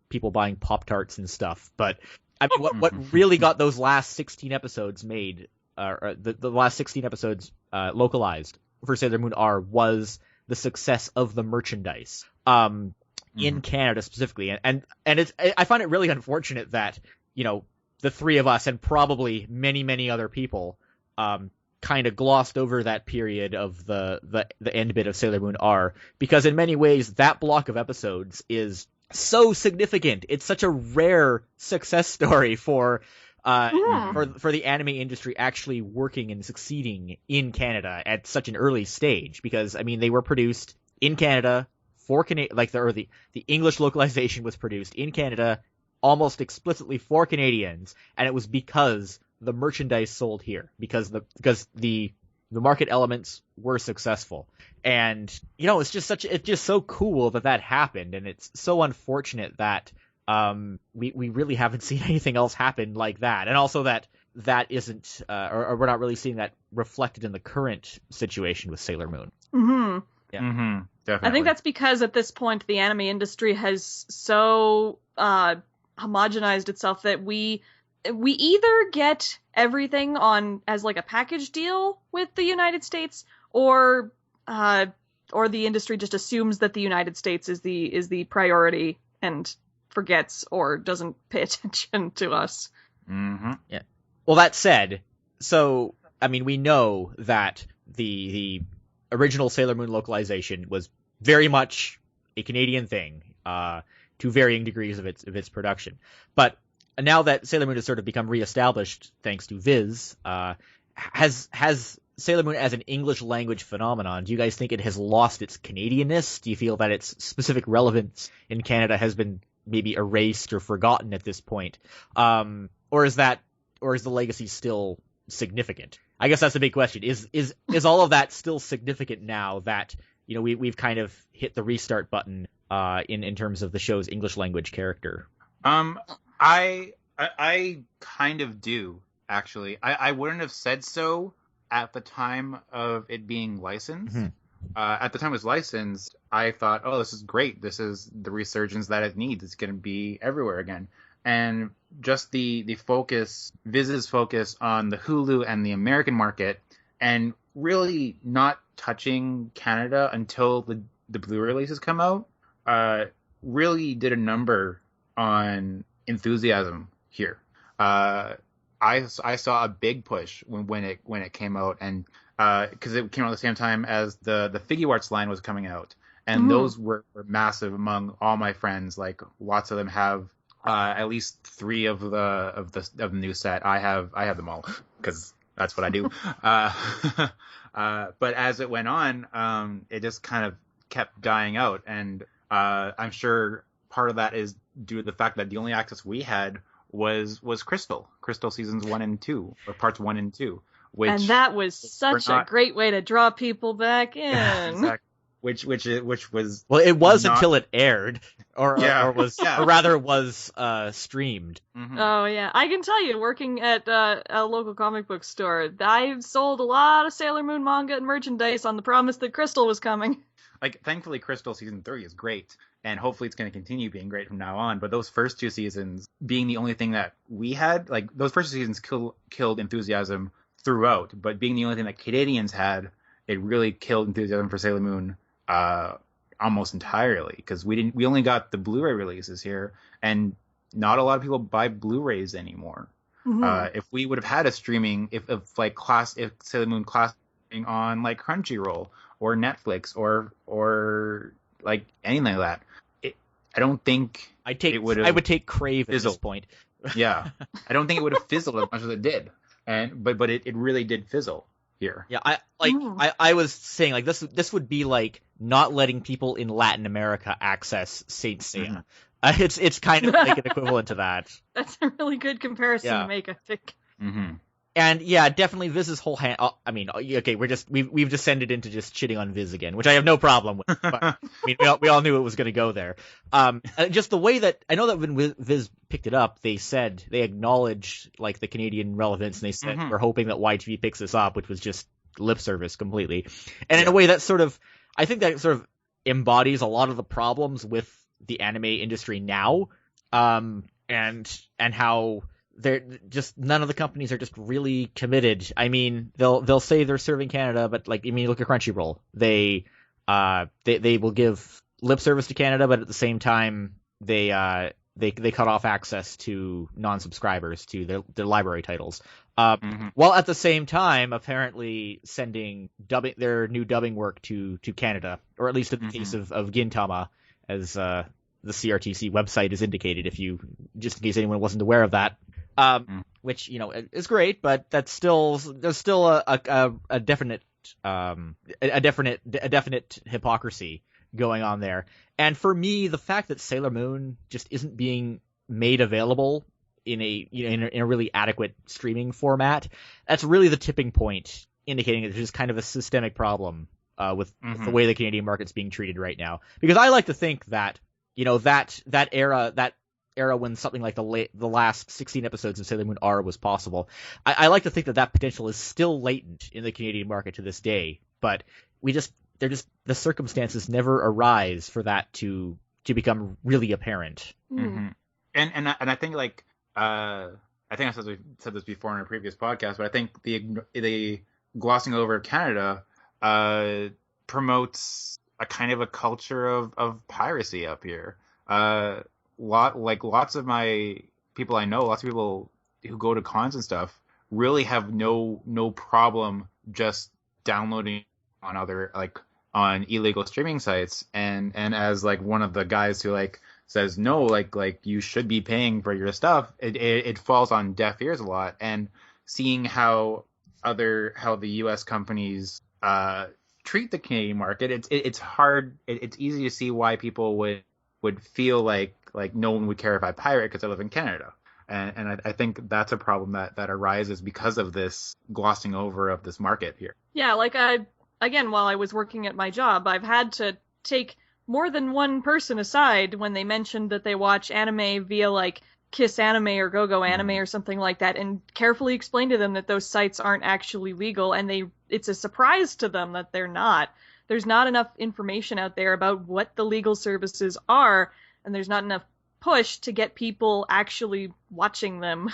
people buying Pop-Tarts and stuff, but I mean, what really got those last 16 episodes made, the last 16 episodes localized for Sailor Moon R was the success of the merchandise in Canada specifically. And I find it really unfortunate that, you know, the three of us and probably many other people kind of glossed over that period of the end bit of Sailor Moon R, because in many ways that block of episodes is so significant. It's such a rare success story for the anime industry actually working and succeeding in Canada at such an early stage, because I mean they were produced in Canada for the English localization was produced in Canada almost explicitly for Canadians, and it was because the merchandise sold here, because the market elements were successful. And, you know, it's just so cool that happened, and it's so unfortunate that we really haven't seen anything else happen like that, and also that isn't or we're not really seeing that reflected in the current situation with Sailor Moon. Mm-hmm. Yeah. Mm-hmm. Definitely. I think that's because at this point the anime industry has so homogenized itself that we either get everything on as like a package deal with the United States, or the industry just assumes that the United States is the priority and forgets or doesn't pay attention to us. Mm-hmm. Yeah. Well, that said, so I mean, we know that the original Sailor Moon localization was very much a Canadian thing, to varying degrees of its production. But now that Sailor Moon has sort of become reestablished thanks to Viz, has Sailor Moon as an English language phenomenon, do you guys think it has lost its Canadianness? Do you feel that its specific relevance in Canada has been maybe erased or forgotten at this point? Or is the legacy still significant? I guess that's the big question. Is all of that still significant now that, you know, we've kind of hit the restart button in terms of the show's English language character? I kind of do, actually. I wouldn't have said so at the time of it being licensed. Mm-hmm. At the time it was licensed, I thought, oh, this is great. This is the resurgence that it needs. It's going to be everywhere again. And just the focus, Viz's focus on the Hulu and the American market, and really not touching Canada until the Blu-ray releases come out, really did a number on enthusiasm here. I saw a big push when it came out, and because it came out at the same time as the Figgy Arts line was coming out, and those were massive among all my friends. Like, lots of them have at least 3 of the new set. I have them all because that's what I do. But as it went on, it just kind of kept dying out, and I'm sure part of that is due to the fact that the only access we had was Crystal seasons 1 and 2, or parts 1 and 2, and that was such a great way to draw people back in. Exactly. Which was, well, it was not... until it aired, or rather was streamed. Mm-hmm. Oh yeah, I can tell you, working at a local comic book store, I've sold a lot of Sailor Moon manga and merchandise on the promise that Crystal was coming. Like, thankfully, Crystal season 3 is great, and hopefully it's going to continue being great from now on. But those first 2 seasons being the only thing that we had, like, those first 2 seasons killed enthusiasm throughout. But being the only thing that Canadians had, it really killed enthusiasm for Sailor Moon almost entirely, because we only got the Blu-ray releases here, and not a lot of people buy Blu-rays anymore. Mm-hmm. If we would have had a streaming, if Sailor Moon classing on like Crunchyroll or Netflix or like anything like that, I don't think I would take Crave at this point. Yeah, I don't think it would have fizzled as much as it did, but it really did fizzle here. Yeah, I was saying, like, this would be like not letting people in Latin America access Saint Seiya. It's kind of like an equivalent to that. That's a really good comparison to make, I think. Mm-hmm. And yeah, definitely Viz's whole we've descended into just shitting on Viz again, which I have no problem with. But, I mean, we all knew it was going to go there. Just the way that I know that when Viz picked it up, they acknowledged like the Canadian relevance, and they said we're hoping that YTV picks this up, which was just lip service completely. And in a way, I think that sort of embodies a lot of the problems with the anime industry now, and how they're just none of the companies are just really committed. I mean, they'll say they're serving Canada, but like, I mean, look at Crunchyroll. They will give lip service to Canada, but at the same time, they cut off access to non-subscribers to their library titles. While at the same time, apparently sending their new dubbing work to Canada, or at least in the case of Gintama, as the CRTC website is indicated, just in case anyone wasn't aware of that. Which, you know, is great, but there's still a definite hypocrisy going on there. And for me, the fact that Sailor Moon just isn't being made available in a really adequate streaming format, that's really the tipping point, indicating that there's just kind of a systemic problem with the way the Canadian market's being treated right now. Because I like to think that, you know, that era when something like the last 16 episodes of Sailor Moon R was possible, I like to think that potential is still latent in the Canadian market to this day, but the circumstances never arise for that to become really apparent. And I think like I think I said this before in a previous podcast, but I think the glossing over of Canada promotes a kind of a culture of piracy up here. Lots of my people I know, lots of people who go to cons and stuff really have no problem just downloading on illegal streaming sites, and as like one of the guys who like says no, like you should be paying for your stuff, it falls on deaf ears a lot. And seeing how the US companies treat the Canadian market, it's hard, it's easy to see why people would feel like no one would care if I pirate because I live in Canada. And I think that's a problem that arises because of this glossing over of this market here. Yeah, like again, while I was working at my job, I've had to take more than one person aside when they mentioned that they watch anime via like Kiss Anime or GoGo Anime or something like that, and carefully explain to them that those sites aren't actually legal, and it's a surprise to them that they're not. There's not enough information out there about what the legal services are, and there's not enough push to get people actually watching them,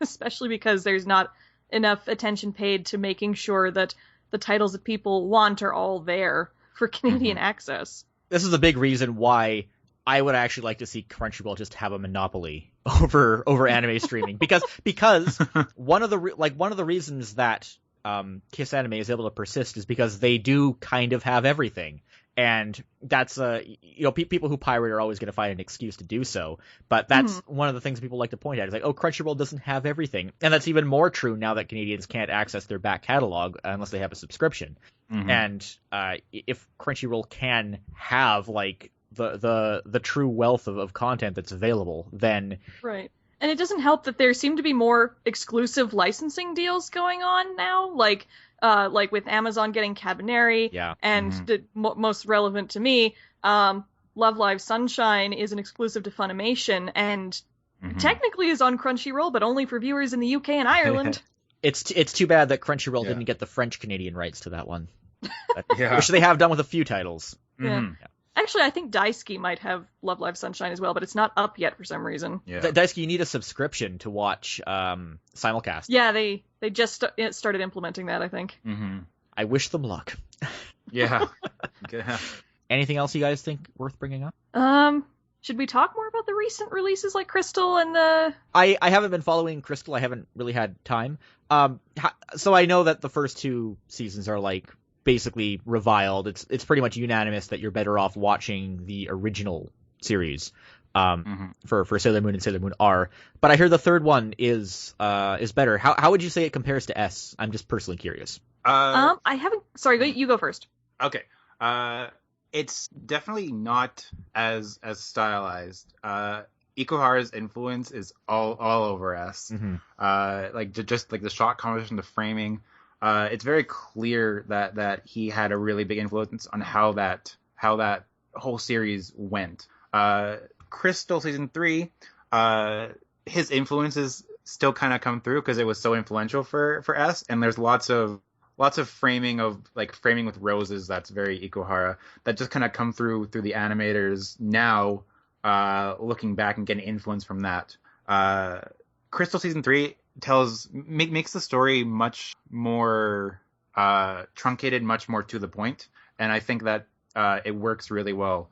especially because there's not enough attention paid to making sure that the titles that people want are all there for Canadian access. This is a big reason why I would actually like to see Crunchyroll just have a monopoly over anime streaming, because one of the reasons that Kiss Anime is able to persist is because they do kind of have everything. And that's people who pirate are always going to find an excuse to do so, but that's one of the things people like to point at. Is like, oh, Crunchyroll doesn't have everything, and that's even more true now that Canadians can't access their back catalog unless they have a subscription. And if Crunchyroll can have like the true wealth of content that's available, then right. And it doesn't help that there seem to be more exclusive licensing deals going on now, like with Amazon getting Cabaneri, and the most relevant to me, Love Live Sunshine is an exclusive to Funimation, and technically is on Crunchyroll, but only for viewers in the UK and Ireland. It's too bad that Crunchyroll didn't get the French Canadian rights to that one, which they have done with a few titles. Actually, I think Daisuke might have Love Live Sunshine as well, but it's not up yet for some reason. Daisuke, you need a subscription to watch simulcast. Yeah, they just started implementing that, I think. I wish them luck. Yeah. Anything else you guys think worth bringing up? Should we talk more about the recent releases like Crystal and the... I haven't been following Crystal. I haven't really had time. So I know that the first two seasons are like basically reviled. It's pretty much unanimous that you're better off watching the original series for Sailor Moon and Sailor Moon R. But I hear the third one is better. How would you say it compares to S? I'm just personally curious. I haven't. Sorry, you go first. Okay. It's definitely not as stylized. Ikuhara's influence is all over S. Like just like the shot composition, the framing. It's very clear that he had a really big influence on how that whole series went. Crystal season 3, his influences still kind of come through because it was so influential for S, and there's lots of framing with roses that's very Ikuhara that just kind of come through the animators now, looking back and getting influence from that. Crystal season 3 makes the story much more truncated, much more to the point, and I think that it works really well,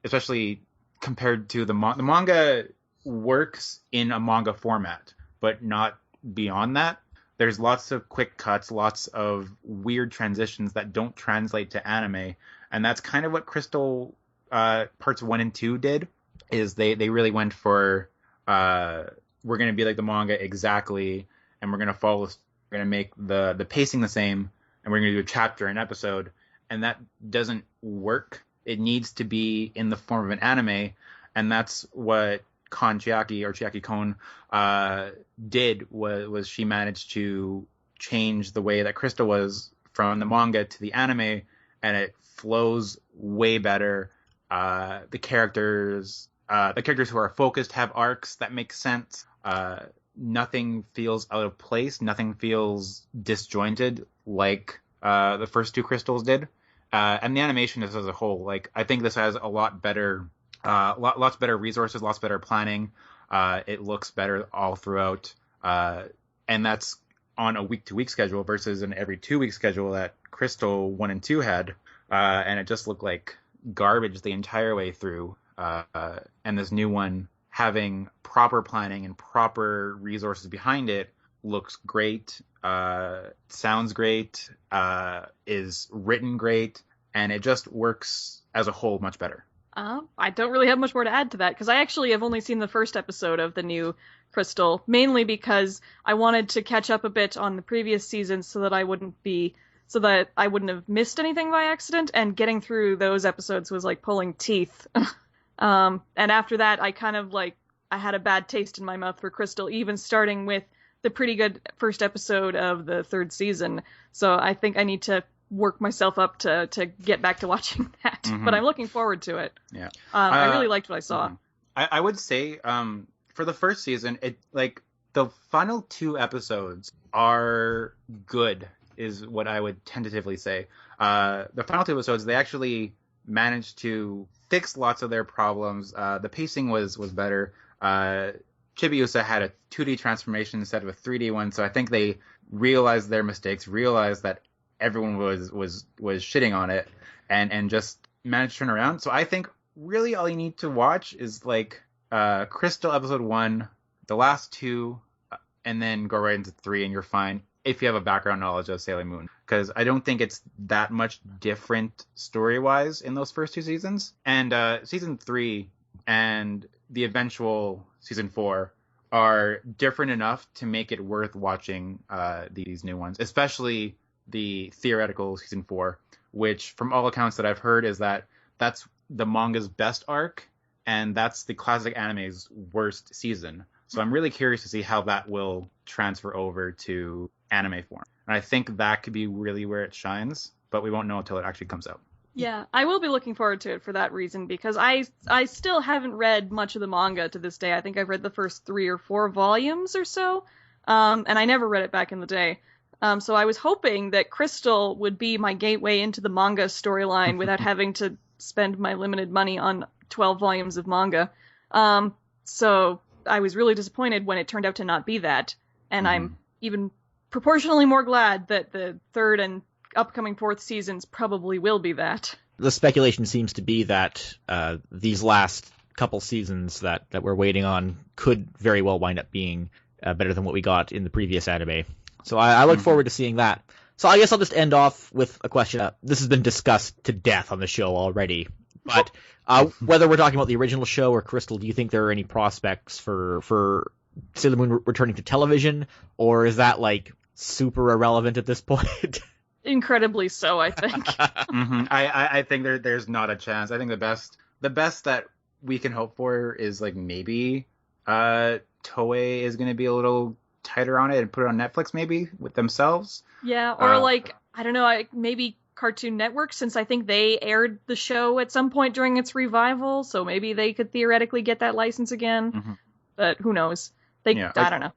especially compared to the manga works in a manga format, but not beyond that. There's lots of quick cuts, lots of weird transitions that don't translate to anime, and that's kind of what Crystal parts 1 and 2 did. Is they really went for we're going to be like the manga exactly, and we're going to follow. We're going to make the pacing the same, and we're going to do a chapter an episode, and that doesn't work. It needs to be in the form of an anime, and that's what Chiaki Kon did. Was she managed to change the way that Crystal was from the manga to the anime, and it flows way better. The characters who are focused have arcs that make sense. Nothing feels out of place. Nothing feels disjointed like the first 2 Crystals did. And the animation as a whole, like, I think this has a lot better, lots better resources, lots better planning. It looks better all throughout. And that's on a week-to-week schedule versus an every 2-week schedule that Crystal 1 and 2 had. And it just looked like garbage the entire way through. And this new one, having proper planning and proper resources behind it, looks great, sounds great, is written great, and it just works as a whole much better. I don't really have much more to add to that, because I actually have only seen the first episode of the new Crystal, mainly because I wanted to catch up a bit on the previous seasons so that I wouldn't have missed anything by accident, and getting through those episodes was like pulling teeth. And after that, I kind of I had a bad taste in my mouth for Crystal, even starting with the pretty good first episode of the 3rd season. So I think I need to work myself up to get back to watching that. Mm-hmm. But I'm looking forward to it. Yeah. I really liked what I saw. Mm-hmm. I would say, for the first season, the final 2 episodes are good, is what I would tentatively say. The final 2 episodes, they actually managed to fix lots of their problems. The pacing was better. Chibiusa had a 2D transformation instead of a 3D one, so I think they realized their mistakes, realized that everyone was shitting on it, and just managed to turn around. So I think really all you need to watch is Crystal episode 1, the last 2, and then go right into 3, and you're fine if you have a background knowledge of Sailor Moon, because I don't think it's that much different story-wise in those first 2 seasons. And season 3 and the eventual season 4 are different enough to make it worth watching these new ones, especially the theoretical season 4, which from all accounts that I've heard is that's the manga's best arc, and that's the classic anime's worst season. So I'm really curious to see how that will transfer over to anime form. And I think that could be really where it shines, but we won't know until it actually comes out. Yeah, I will be looking forward to it for that reason, because I still haven't read much of the manga to this day. I think I've read the first 3 or 4 volumes or so, and I never read it back in the day. So I was hoping that Crystal would be my gateway into the manga storyline without having to spend my limited money on 12 volumes of manga. So I was really disappointed when it turned out to not be that, and I'm even proportionally more glad that the 3rd and upcoming 4th seasons probably will be that. The speculation seems to be that these last couple seasons that we're waiting on could very well wind up being better than what we got in the previous anime. So I look forward to seeing that. So I guess I'll just end off with a question. This has been discussed to death on the show already, but whether we're talking about the original show or Crystal, do you think there are any prospects for Sailor Moon returning to television, or is that super irrelevant at this point? Incredibly so, I think. Mm-hmm. I think there's not a chance. I think the best that we can hope for is like maybe Toei is going to be a little tighter on it and put it on Netflix maybe with themselves. Yeah, or like, I don't know, maybe Cartoon Network, since I think they aired the show at some point during its revival, so maybe they could theoretically get that license again. Mm-hmm. But who knows? I don't know.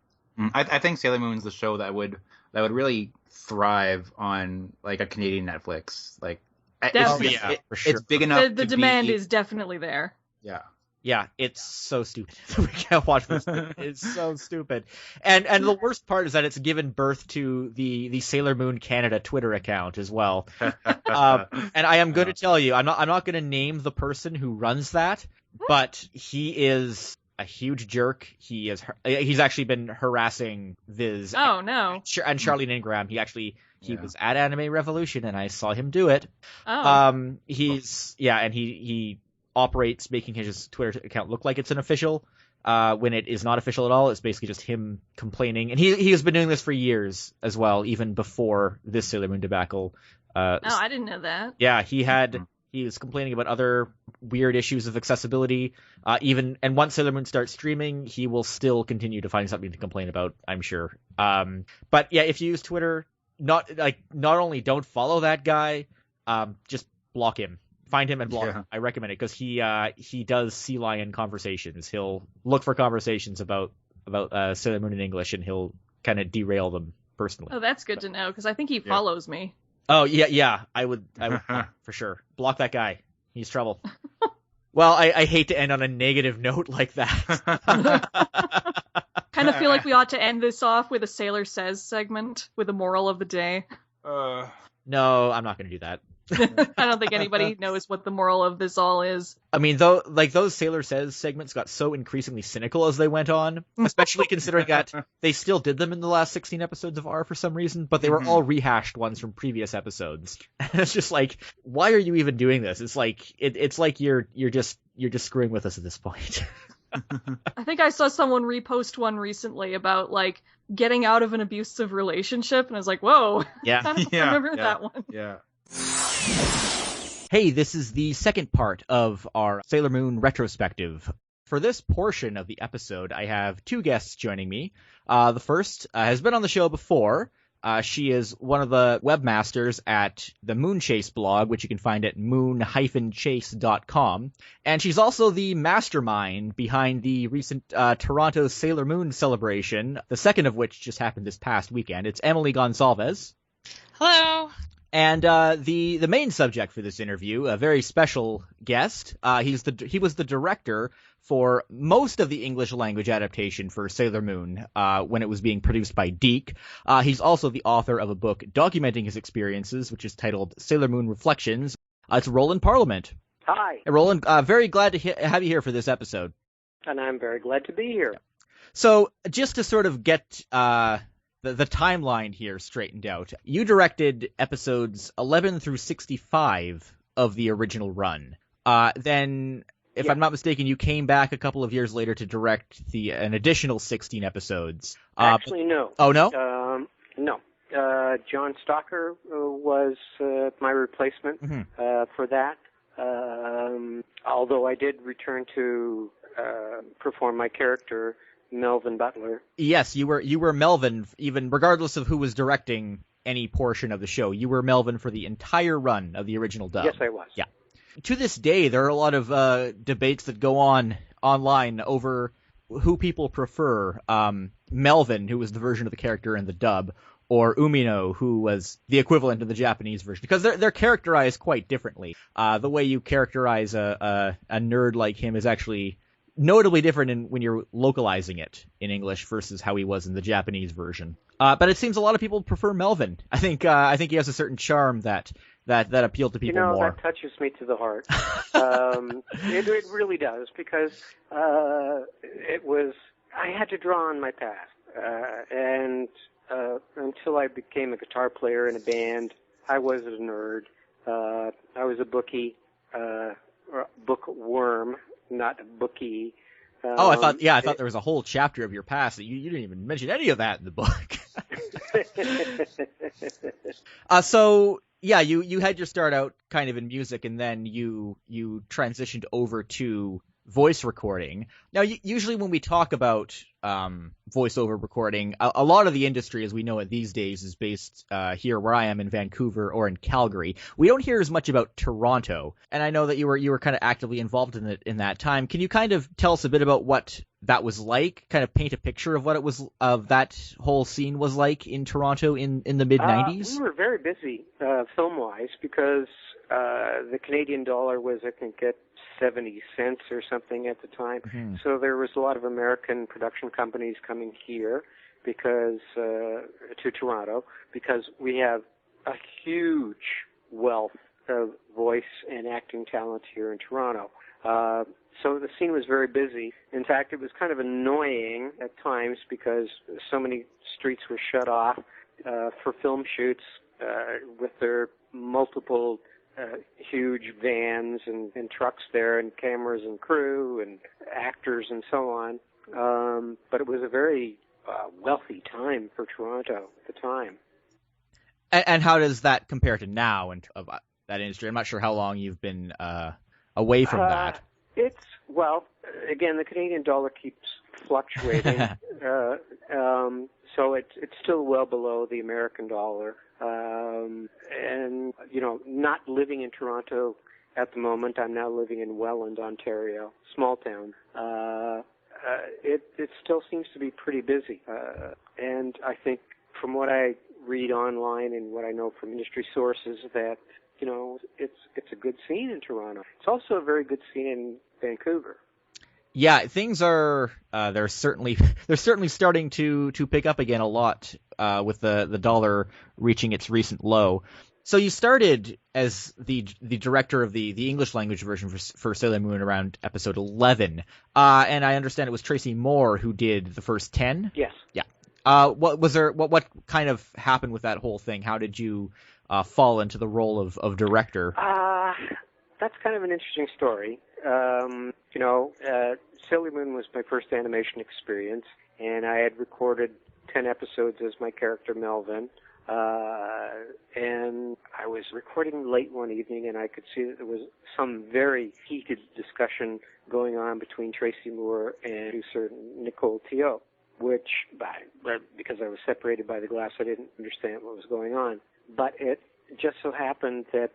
I think Sailor Moon's the show that would really thrive on like a Canadian Netflix. Like, Definitely. For sure. It's big enough. The demand is definitely there. Yeah. Yeah, it's so stupid. We can't watch this. It's so stupid. And the worst part is that it's given birth to the Sailor Moon Canada Twitter account as well. And I am going to tell you, I'm not going to name the person who runs that, but he is a huge jerk. He's actually been harassing Viz. Oh no. And Charlene Ingram. He was at Anime Revolution and I saw him do it. Oh. He operates making his Twitter account look like it's an official, when it is not official at all. It's basically just him complaining, and he has been doing this for years as well, even before this Sailor Moon debacle. I didn't know that. Yeah, he was complaining about other weird issues of accessibility. And once Sailor Moon starts streaming, he will still continue to find something to complain about, I'm sure. But yeah, if you use Twitter, not only don't follow that guy, just block him. Find him and block him. I recommend it because he does sea lion conversations. He'll look for conversations about Sailor Moon in English, and he'll kind of derail them personally. Oh, that's good to know because I think he follows me. Oh yeah. I would for sure block that guy. He's trouble. Well, I hate to end on a negative note like that. Kind of feel like we ought to end this off with a Sailor Says segment with a moral of the day. No, I'm not going to do that. I don't think anybody knows what the moral of this all is. I mean, those Sailor Says segments got so increasingly cynical as they went on, especially considering that they still did them in the last 16 episodes of R for some reason, but they were all rehashed ones from previous episodes. And it's just like, why are you even doing this? It's like you're just screwing with us at this point. I think I saw someone repost one recently about like getting out of an abusive relationship, and I was like, whoa. Yeah. I don't remember that one. Yeah. Hey, this is the second part of our Sailor Moon retrospective. For this portion of the episode, I have two guests joining me. The first has been on the show before. She is one of the webmasters at the Moonchase blog, which you can find at moon-chase.com. And she's also the mastermind behind the recent Toronto Sailor Moon celebration, the second of which just happened this past weekend. It's Emily Gonsalves. Hello. And the main subject for this interview, a very special guest, he was the director for most of the English language adaptation for Sailor Moon when it was being produced by Deke. He's also the author of a book documenting his experiences, which is titled Sailor Moon Reflections. It's Roland Parliament. Hi. Hey, Roland, very glad to have you here for this episode. And I'm very glad to be here. So just to sort of get the timeline here straightened out, you directed episodes 11 through 65 of the original run. Then, if I'm not mistaken, you came back a couple of years later to direct an additional 16 episodes. Actually, no. Oh, no? No. John Stalker was my replacement for that. Although I did return to perform my character, Melvin Butler. Yes, you were Melvin, even regardless of who was directing any portion of the show. You were Melvin for the entire run of the original dub. Yes, I was. Yeah. To this day, there are a lot of debates that go on online over who people prefer. Melvin, who was the version of the character in the dub, or Umino, who was the equivalent of the Japanese version, because they're characterized quite differently. The way you characterize a nerd like him is actually notably different when you're localizing it in English versus how he was in the Japanese version. But it seems a lot of people prefer Melvin. I think he has a certain charm that appealed to people more. That touches me to the heart. It really does, because I had to draw on my past, and until I became a guitar player in a band, I was a nerd. I was a bookie, or bookworm. Not a bookie. I thought there was a whole chapter of your past that you didn't even mention any of that in the book. So yeah, you had your start out kind of in music, and then you transitioned over to voice recording. Now, usually when we talk about voiceover recording, a lot of the industry, as we know it these days, is based here where I am in Vancouver or in Calgary. We don't hear as much about Toronto, and I know that you were kind of actively involved in it in that time. Can you kind of tell us a bit about what that was like? Kind of paint a picture of what it was, of that whole scene was like in Toronto in the mid '90s. We were very busy film-wise because the Canadian dollar was, I think, at 70 cents or something at the time. Mm-hmm. So there was a lot of American production companies coming here because to Toronto, because we have a huge wealth of voice and acting talent here in Toronto. So the scene was very busy. In fact, it was kind of annoying at times because so many streets were shut off for film shoots with their multiple huge vans and trucks there and cameras and crew and actors and so on. But it was a very wealthy time for Toronto at the time. And how does that compare to now and of that industry? I'm not sure how long you've been away from that. Well, again, the Canadian dollar keeps fluctuating, so it's still well below the American dollar. And, not living in Toronto at the moment, I'm now living in Welland, Ontario, small town. It still seems to be pretty busy. And I think from what I read online and what I know from industry sources that, it's a good scene in Toronto. It's also a very good scene in Vancouver. Yeah, things are they're certainly starting to pick up again a lot with the dollar reaching its recent low. So you started as the director of the English language version for Sailor Moon around episode 11, and I understand it was Tracy Moore who did the first 10. Yes. Yeah. What kind of happened with that whole thing? How did you fall into the role of director? That's kind of an interesting story. Sailor Moon was my first animation experience, and I had recorded 10 episodes as my character Melvin. And I was recording late one evening, and I could see that there was some very heated discussion going on between Tracy Moore and producer Nicole Teo, which, because I was separated by the glass, I didn't understand what was going on. But it just so happened that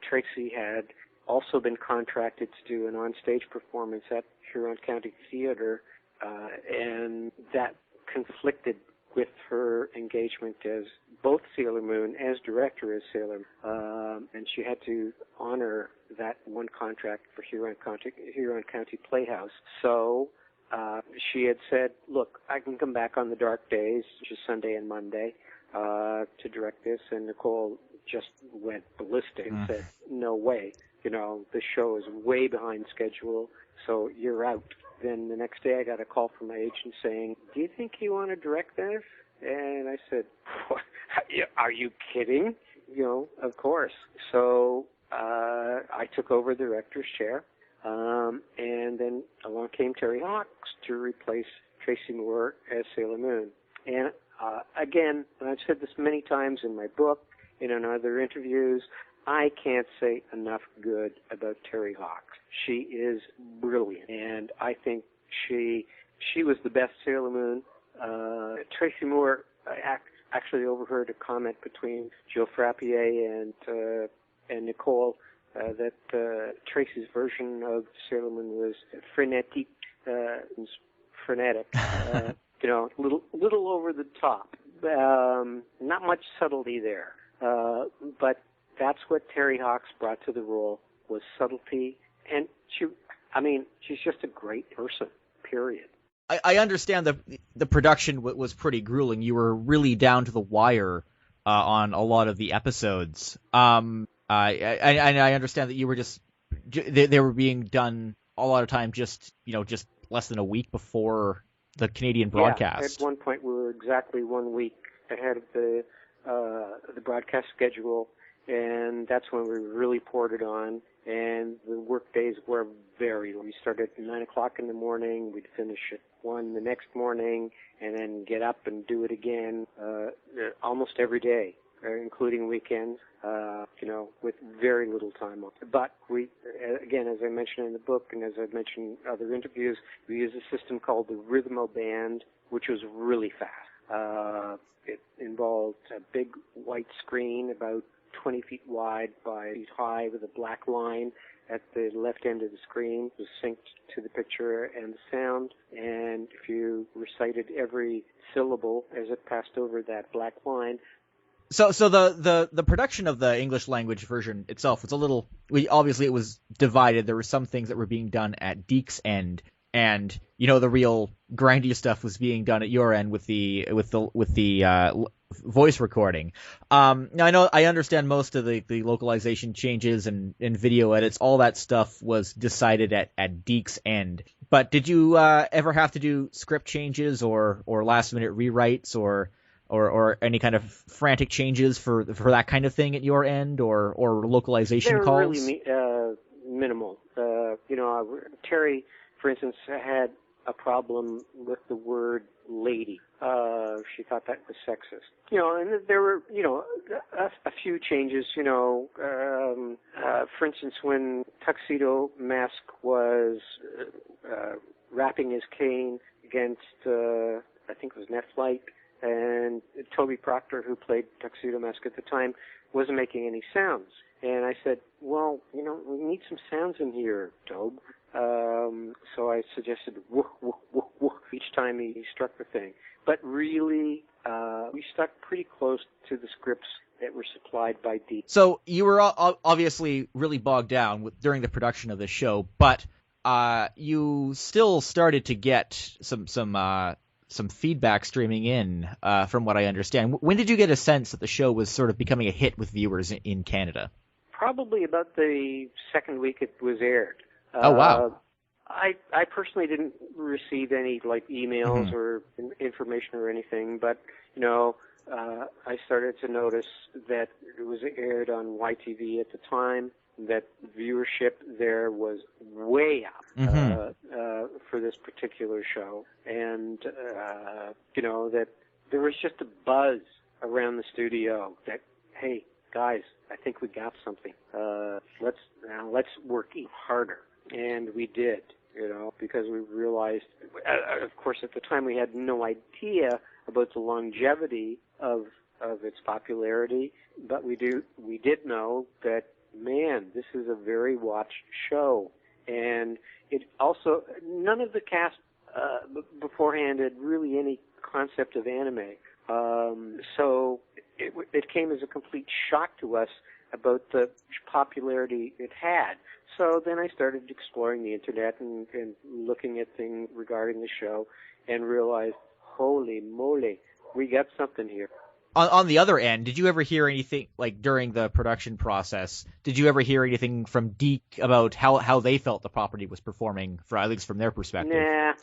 Tracy had also been contracted to do an on-stage performance at Huron County Theater, and that conflicted with her engagement as both Sailor Moon, as director as Sailor Moon, and she had to honor that one contract for Huron County Playhouse. So she had said, look, I can come back on the dark days, which is Sunday and Monday, to direct this, and Nicole just went ballistic and said, no way, the show is way behind schedule, so you're out. Then the next day I got a call from my agent saying, do you think you want to direct this? And I said, are you kidding? Of course. So I took over the director's chair, and then along came Terry Hawks to replace Tracy Moore as Sailor Moon. And again, and I've said this many times in my book and in other interviews, I can't say enough good about Terry Hawks. She is brilliant, and I think she was the best Sailor Moon. Tracy Moore actually overheard a comment between Joe Frappier and Nicole that Tracy's version of Sailor Moon was frenetic, little over the top. Not much subtlety there, but that's what Terry Hawks brought to the role, was subtlety, and she's just a great person, period. I understand the production was pretty grueling. You were really down to the wire on a lot of the episodes. I understand that you were they were being done a lot of time just less than a week before the Canadian broadcast. Yeah, at one point we were exactly 1 week ahead of the broadcast schedule, and that's when we really poured it on. And the work days were very long. We started at 9 o'clock in the morning. We'd finish at one the next morning and then get up and do it again almost every day, including weekends, with very little time off. But we, again, as I mentioned in the book and as I've mentioned in other interviews, we use a system called the Rhythmo Band, which was really fast. It involved a big white screen about 20 feet wide by feet high with a black line at the left end of the screen. It was synced to the picture and the sound, and if you recited every syllable as it passed over that black line. So the production of the English language version itself was a little. Obviously it was divided. There were some things that were being done at Deke's end, and the real grindy stuff was being done at your end with the voice recording. Now I understand most of the localization changes and video edits. All that stuff was decided at Deke's end. But did you ever have to do script changes or last minute rewrites or any kind of frantic changes for that kind of thing at your end or localization calls? They're really minimal. Terry, for instance, had a problem with the word lady. She thought that was sexist. And there were, a few changes, for instance, when Tuxedo Mask was rapping his cane against, I think it was Netflite, and Toby Proctor, who played Tuxedo Mask at the time, wasn't making any sounds. And I said, well, we need some sounds in here, Tobe. So I suggested woof, woof, woof, woof each time he struck the thing. But really, we stuck pretty close to the scripts that were supplied by Deke. So you were obviously really bogged down during the production of the show, but you still started to get some feedback streaming in, from what I understand. When did you get a sense that the show was sort of becoming a hit with viewers in Canada? Probably about the second week it was aired. Oh, wow. I personally didn't receive any emails or information or anything, but I started to notice that it was aired on YTV at the time, that viewership there was way up for this particular show, and that there was just a buzz around the studio that, hey guys, I think we got something. Let's work even harder. And we did, because we realized, of course, at the time we had no idea about the longevity of its popularity, but we did know that, man, this is a very watched show. And it also, none of the cast beforehand had really any concept of anime. So it came as a complete shock to us about the popularity it had. So then I started exploring the internet and looking at things regarding the show and realized, holy moly, we got something here. On the other end, did you ever hear anything, during the production process, did you ever hear anything from Deke about how they felt the property was performing, at least from their perspective? Nah.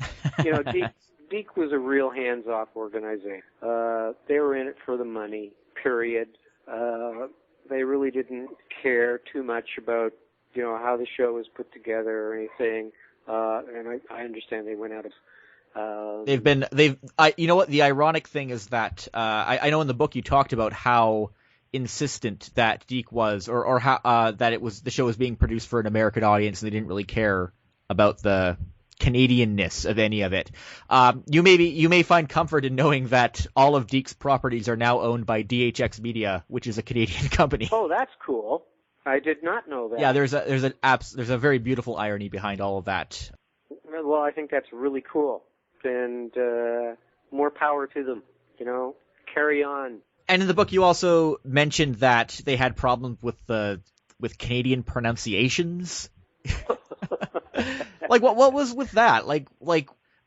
Deke was a real hands-off organization. They were in it for the money, period. They really didn't care too much about, how the show was put together or anything. And I understand they went out of... you know what, the ironic thing is that, I know in the book you talked about how insistent that Deke was, or how, that the show was being produced for an American audience and they didn't really care about the Canadianness of any of it. You may find comfort in knowing that all of Deke's properties are now owned by DHX Media, which is a Canadian company. Oh, that's cool. I did not know that. Yeah, there's a very beautiful irony behind all of that. Well, I think that's really cool, and more power to them. Carry on. And in the book, you also mentioned that they had problems with Canadian pronunciations. What was with that?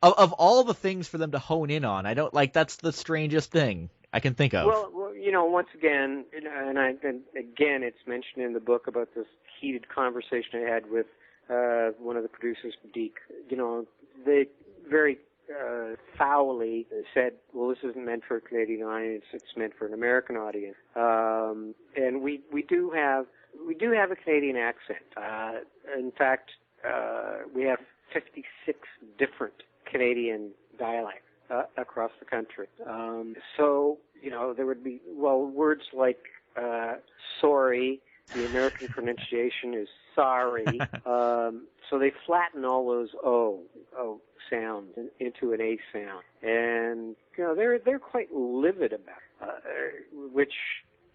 Of all the things for them to hone in on, that's the strangest thing I can think of. Well, once again, and again, it's mentioned in the book about this heated conversation I had with one of the producers, Deke. They very foully said, well, this isn't meant for a Canadian audience, it's meant for an American audience. And we do have a Canadian accent. In fact, we have 56 different Canadian dialect across the country. So, there would be, words like sorry. The American pronunciation is sorry. So they flatten all those O sounds into an A sound. And, they're quite livid about it, which,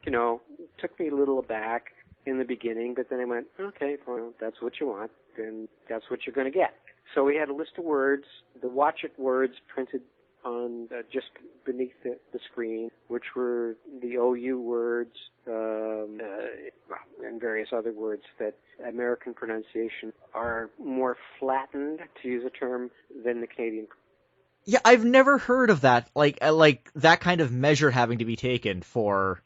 took me a little aback in the beginning, but then I went, okay, well, that's what you want, then that's what you're going to get. So we had a list of words, the watch it words printed on just beneath the screen, which were the OU words and various other words that American pronunciation are more flattened, to use a term, than the Canadian. Yeah, I've never heard of that. Like that kind of measure having to be taken for,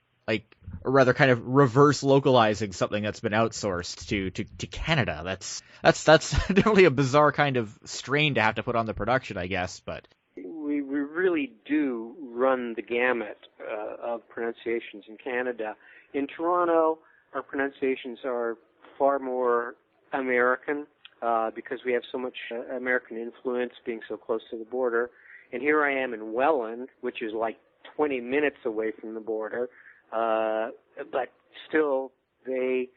or rather, kind of reverse localizing something that's been outsourced to Canada. That's definitely a bizarre kind of strain to have to put on the production, I guess. But we really do run the gamut of pronunciations in Canada. In Toronto, our pronunciations are far more American because we have so much American influence being so close to the border. And here I am in Welland, which is like 20 minutes away from the border. But still, they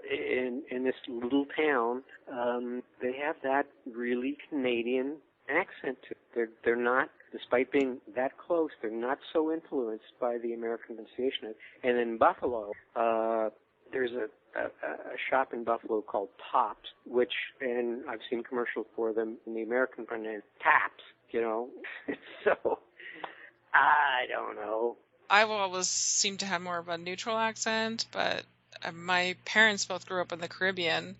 in this little town, they have that really Canadian accent to it. They're not, despite being that close, they're not so influenced by the American pronunciation. And in Buffalo, there's a shop in Buffalo called Tops, and I've seen commercials for them in the American pronunciation, Taps, So, I don't know. I've always seemed to have more of a neutral accent, but my parents both grew up in the Caribbean.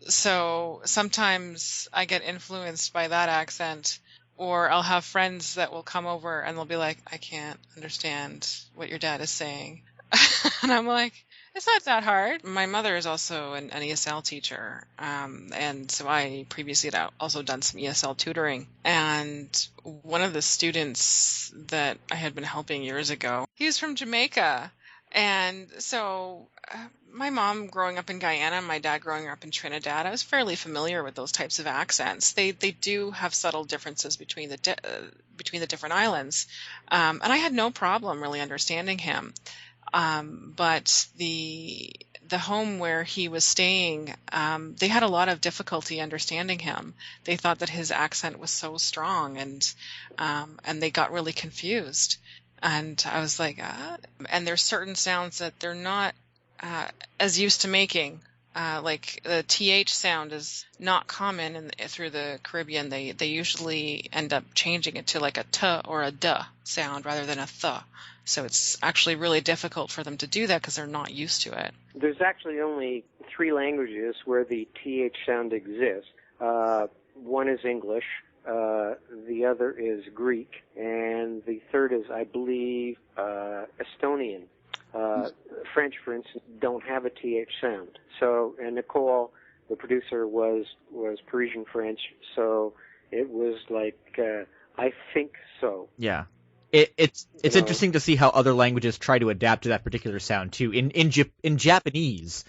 So sometimes I get influenced by that accent, or I'll have friends that will come over and they'll be like, I can't understand what your dad is saying. And I'm like, it's not that hard. My mother is also an ESL teacher, and so I previously had also done some ESL tutoring. And one of the students that I had been helping years ago, he was from Jamaica. And so my mom growing up in Guyana, my dad growing up in Trinidad, I was fairly familiar with those types of accents. They do have subtle differences between the different islands, and I had no problem really understanding him. But the home where he was staying, they had a lot of difficulty understanding him. They thought that his accent was so strong, and they got really confused. And I was like, and there's certain sounds that they're not as used to making. Like the TH sound is not common through the Caribbean. They usually end up changing it to like a T or a D sound rather than a Th. So it's actually really difficult for them to do that because they're not used to it. There's actually only 3 languages where the TH sound exists. One is English, the other is Greek, and the third is, I believe, Estonian. French, for instance, don't have a TH sound. So, and Nicole, the producer, was Parisian French, so it was like, I think so. Yeah. It's interesting to see how other languages try to adapt to that particular sound too. In Japanese,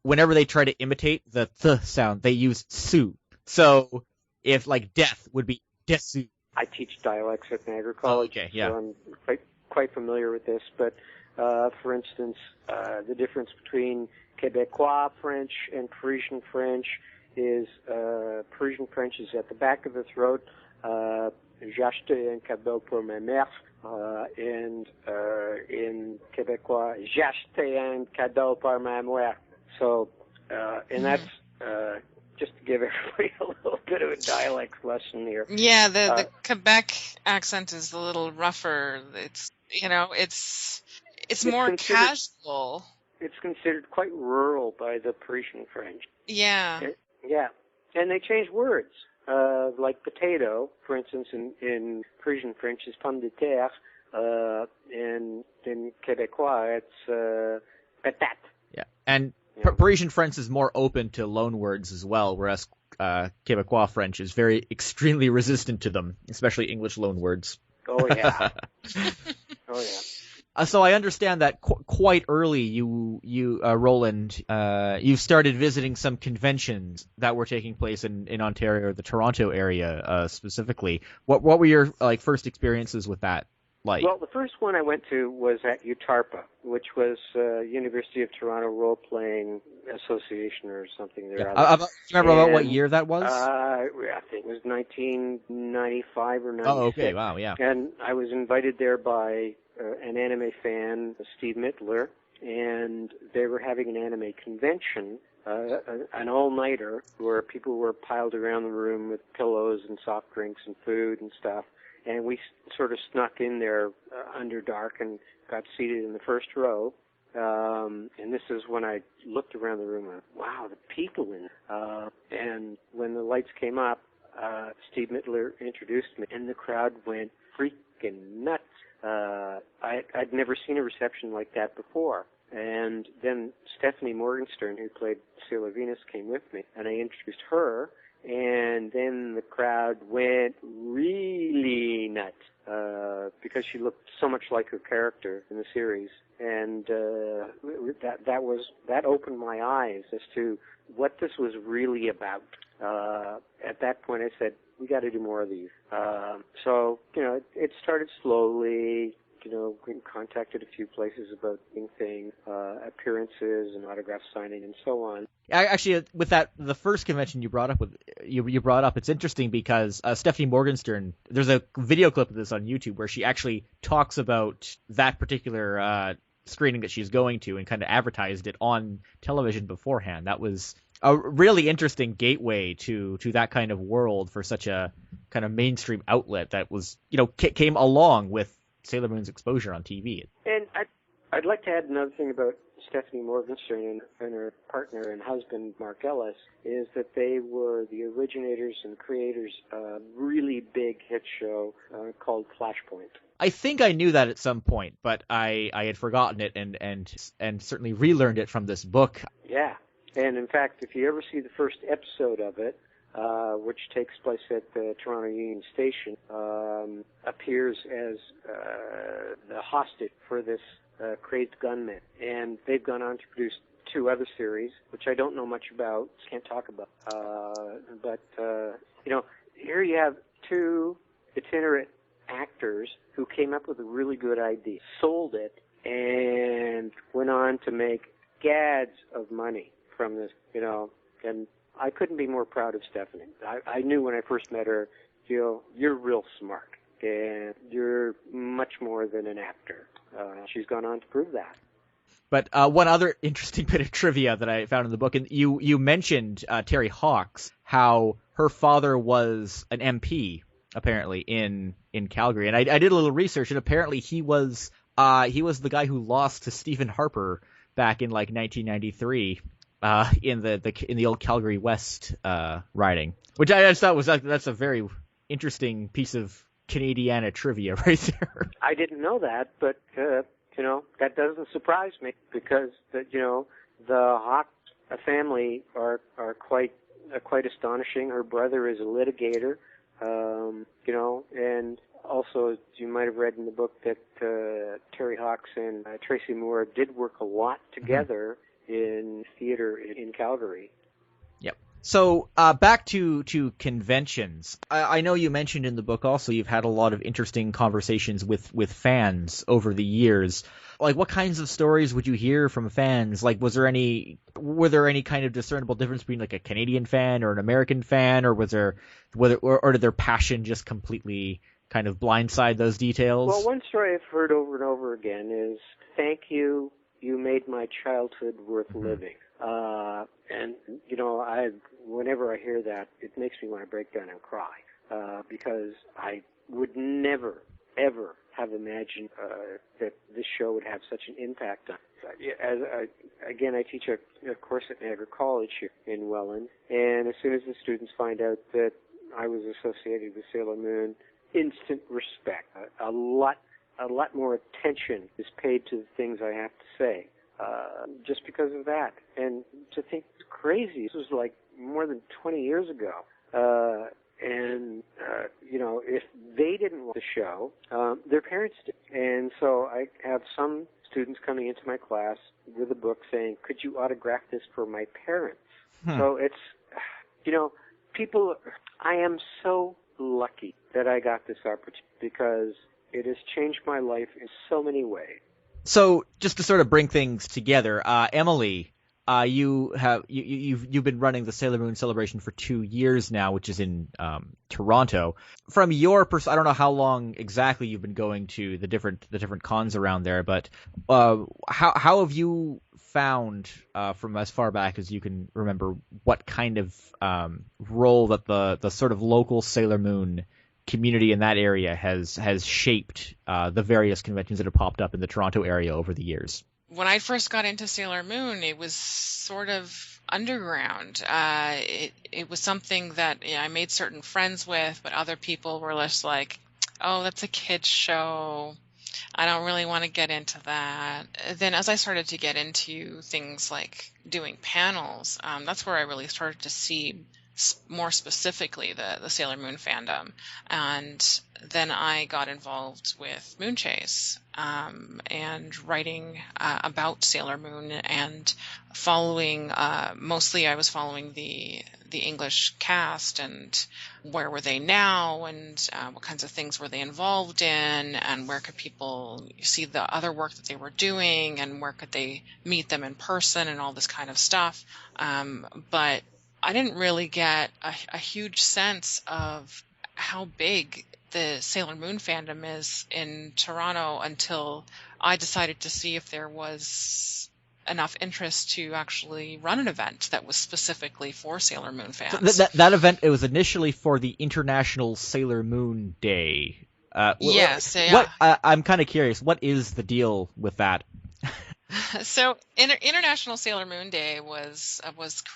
whenever they try to imitate the th sound, they use su. So if like death would be desu. I teach dialects at Niagara College, okay, yeah. So I'm quite familiar with this. But for instance, the difference between Québécois French and Parisian French is Parisian French is at the back of the throat. J'ai acheté un cadeau pour ma mère, and in Québécois, j'ai acheté un cadeau pour ma mère. So, and that's just to give everybody a little bit of a dialect lesson here. Yeah, the Quebec accent is a little rougher. It's it's more casual. It's considered quite rural by the Parisian French. Yeah. Yeah, and they change words. Like potato, for instance, in Parisian French is pomme de terre, and in Québécois it's patate. Yeah, and Parisian French is more open to loan words as well, whereas Québécois French is extremely resistant to them, especially English loan words. Oh yeah. Oh yeah. So I understand that quite early, Roland, you started visiting some conventions that were taking place in Ontario, or the Toronto area specifically. What were your first experiences with that like? Well, the first one I went to was at UTARPA, which was University of Toronto Role Playing Association or something. Do you remember about what year that was? I think it was 1995 or 96. Oh, okay, wow, yeah. And I was invited there by an anime fan, Steve Mittler, and they were having an anime convention, an all-nighter, where people were piled around the room with pillows and soft drinks and food and stuff. And we sort of snuck in there under dark and got seated in the first row. And this is when I looked around the room and, wow, the people in it. And when the lights came up, Steve Mittler introduced me, and the crowd went freaking nuts. I'd never seen a reception like that before. And then Stephanie Morgenstern, who played Sailor Venus, came with me, and I introduced her. And then the crowd went really nuts because she looked so much like her character in the series, and that opened my eyes as to what this was really about. At that point, I said, we got to do more of these. So it started slowly. We contacted a few places about doing things, appearances and autograph signing and so on. Actually, with that, the first convention you brought up, it's interesting because Stephanie Morgenstern, there's a video clip of this on YouTube where she actually talks about that particular screening that she's going to and kind of advertised it on television beforehand. That was a really interesting gateway to that kind of world for such a kind of mainstream outlet that was, came along with Sailor Moon's exposure on TV. And I'd like to add another thing about Stephanie Morgenstern and her partner and husband, Mark Ellis, is that they were the originators and creators of a really big hit show called Flashpoint. I think I knew that at some point, but I had forgotten it and certainly relearned it from this book. Yeah. And in fact, if you ever see the first episode of it, which takes place at the Toronto Union Station, appears as the hostage for this crazed gunman. And they've gone on to produce 2 other series, which I don't know much about, can't talk about. But here you have 2 itinerant actors who came up with a really good idea, sold it, and went on to make gads of money from this, and I couldn't be more proud of Stephanie. I knew when I first met her, you're real smart, and you're much more than an actor. She's gone on to prove that. But one other interesting bit of trivia that I found in the book, and you mentioned Terry Hawks, how her father was an MP, apparently, in Calgary. And I did a little research, and apparently he was the guy who lost to Stephen Harper back in 1993. In the old Calgary West riding, which I just thought was that's a very interesting piece of Canadiana trivia right there. I didn't know that, but that doesn't surprise me because the Hawk family are quite astonishing. Her brother is a litigator, and also you might have read in the book that Terry Hawks and Tracy Moore did work a lot together. Mm-hmm. In theater in Calgary. Yep. So back to conventions. I know you mentioned in the book also you've had a lot of interesting conversations with fans over the years. What kinds of stories would you hear from fans? Were there any kind of discernible difference between a Canadian fan or an American fan, or did their passion just completely kind of blindside those details? Well, one story I've heard over and over again is, "Thank you. You made my childhood worth living." And whenever I hear that, it makes me want to break down and cry, because I would never, ever have imagined that this show would have such an impact on it. I teach a course at Niagara College here in Welland, and as soon as the students find out that I was associated with Sailor Moon, instant respect. A lot more attention is paid to the things I have to say, just because of that. And to think it's crazy, this was more than 20 years ago. And, if they didn't want the show, their parents did. And so I have some students coming into my class with a book saying, could you autograph this for my parents? So it's, I am so lucky that I got this opportunity because it has changed my life in so many ways. So just to sort of bring things together, Emily, you've been running the Sailor Moon celebration for 2 years now, which is in Toronto. From your I don't know how long exactly you've been going to the different cons around there, but how have you found from as far back as you can remember what kind of role that the sort of local Sailor Moon community in that area has shaped the various conventions that have popped up in the Toronto area over the years? When I first got into Sailor Moon, it was sort of underground. It was something that I made certain friends with, but other people were less like, oh, that's a kid's show. I don't really want to get into that. Then as I started to get into things like doing panels, that's where I really started to see more specifically the Sailor Moon fandom. And then I got involved with Moonchase and writing about Sailor Moon and following, mostly I was following the English cast and where were they now and what kinds of things were they involved in and where could people see the other work that they were doing and where could they meet them in person and all this kind of stuff. But I didn't really get a huge sense of how big the Sailor Moon fandom is in Toronto until I decided to see if there was enough interest to actually run an event that was specifically for Sailor Moon fans. So that event, it was initially for the International Sailor Moon Day. Yes. Yeah. I'm kind of curious. What is the deal with that? So International Sailor Moon Day was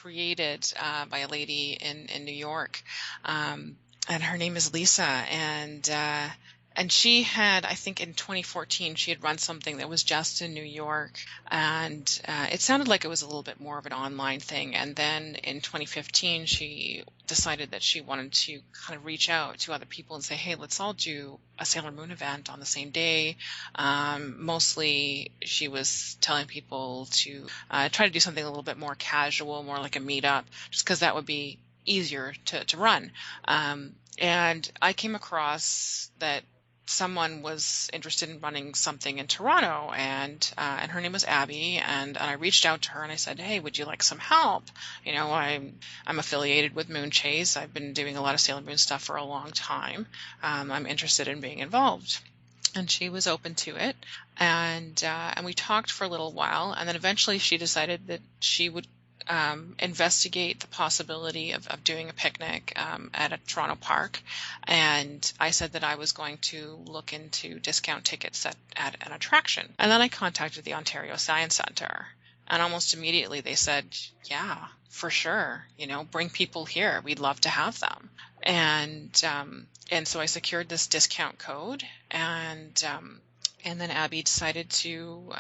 created by a lady in New York, and her name is Lisa, and she had, I think in 2014, she had run something that was just in New York, and it sounded like it was a little bit more of an online thing. And then in 2015, she decided that she wanted to kind of reach out to other people and say, hey, let's all do a Sailor Moon event on the same day. Mostly she was telling people to try to do something a little bit more casual, more like a meetup, just because that would be easier to run. And I came across that someone was interested in running something in Toronto, and her name was Abby, and I reached out to her and I said, hey, would you like some help? I'm affiliated with Moonchase. I've been doing a lot of Sailor Moon stuff for a long time. I'm interested in being involved. And she was open to it, and we talked for a little while, and then eventually she decided that she would investigate the possibility of doing a picnic at a Toronto park. And I said that I was going to look into discount tickets at an attraction. And then I contacted the Ontario Science Centre. And almost immediately they said, yeah, for sure. Bring people here. We'd love to have them. And so I secured this discount code, and then Abby decided to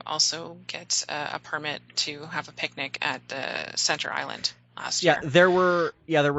also get a permit to have a picnic at the Center Island last year. There were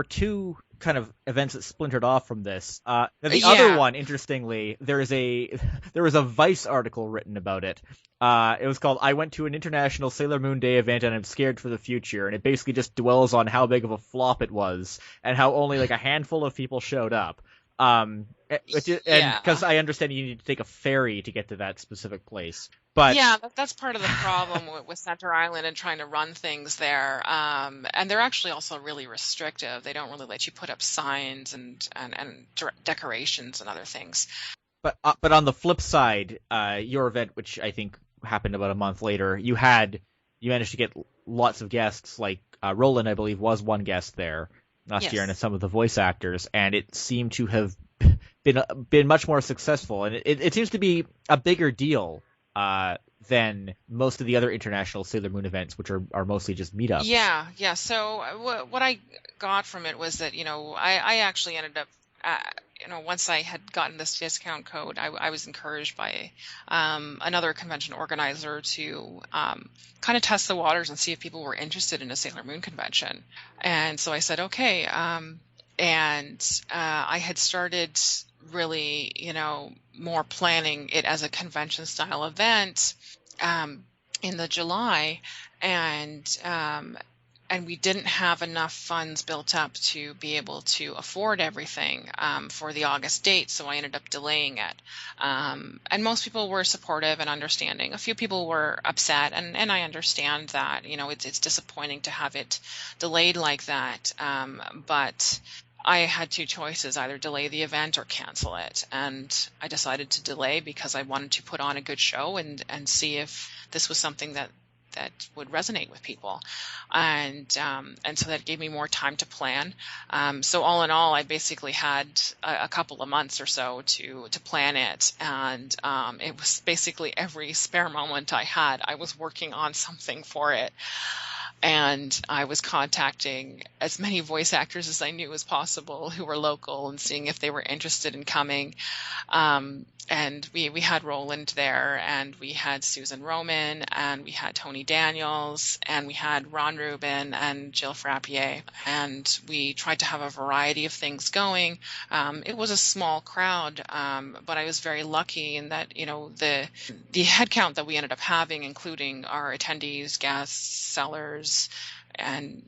two kind of events that splintered off from this. The other one, interestingly, there was a Vice article written about it. It was called "I Went to an International Sailor Moon Day event and I'm scared for the future," and it basically just dwells on how big of a flop it was and how only like a handful of people showed up. Because I understand you need to take a ferry to get to that specific place. But yeah, that's part of the problem with Center Island and trying to run things there. And they're actually also really restrictive. They don't really let you put up signs and decorations and other things. But on the flip side, your event, which I think happened about a month later, you managed to get lots of guests. Like Roland, I believe, was one guest there last year, and some of the voice actors, and it seemed to have been much more successful, and it seems to be a bigger deal than most of the other international Sailor Moon events, which are mostly just meetups. Yeah. So what I got from it was that I actually ended up once I had gotten this discount code, I was encouraged by another convention organizer to kind of test the waters and see if people were interested in a Sailor Moon convention. And so I said, okay, I had started really, more planning it as a convention style event in the July, and we didn't have enough funds built up to be able to afford everything for the August date, so I ended up delaying it. And most people were supportive and understanding. A few people were upset, and I understand that. It's disappointing to have it delayed like that, but I had two choices, either delay the event or cancel it. And I decided to delay because I wanted to put on a good show and see if this was something that would resonate with people. And so that gave me more time to plan. So all in all, I basically had a couple of months or so to plan it. And it was basically every spare moment I had, I was working on something for it. And I was contacting as many voice actors as I knew as possible who were local and seeing if they were interested in coming. And we had Roland there, and we had Susan Roman, and we had Tony Daniels, and we had Ron Rubin and Jill Frappier. And we tried to have a variety of things going. It was a small crowd, but I was very lucky in that, the head count that we ended up having, including our attendees, guests, sellers, and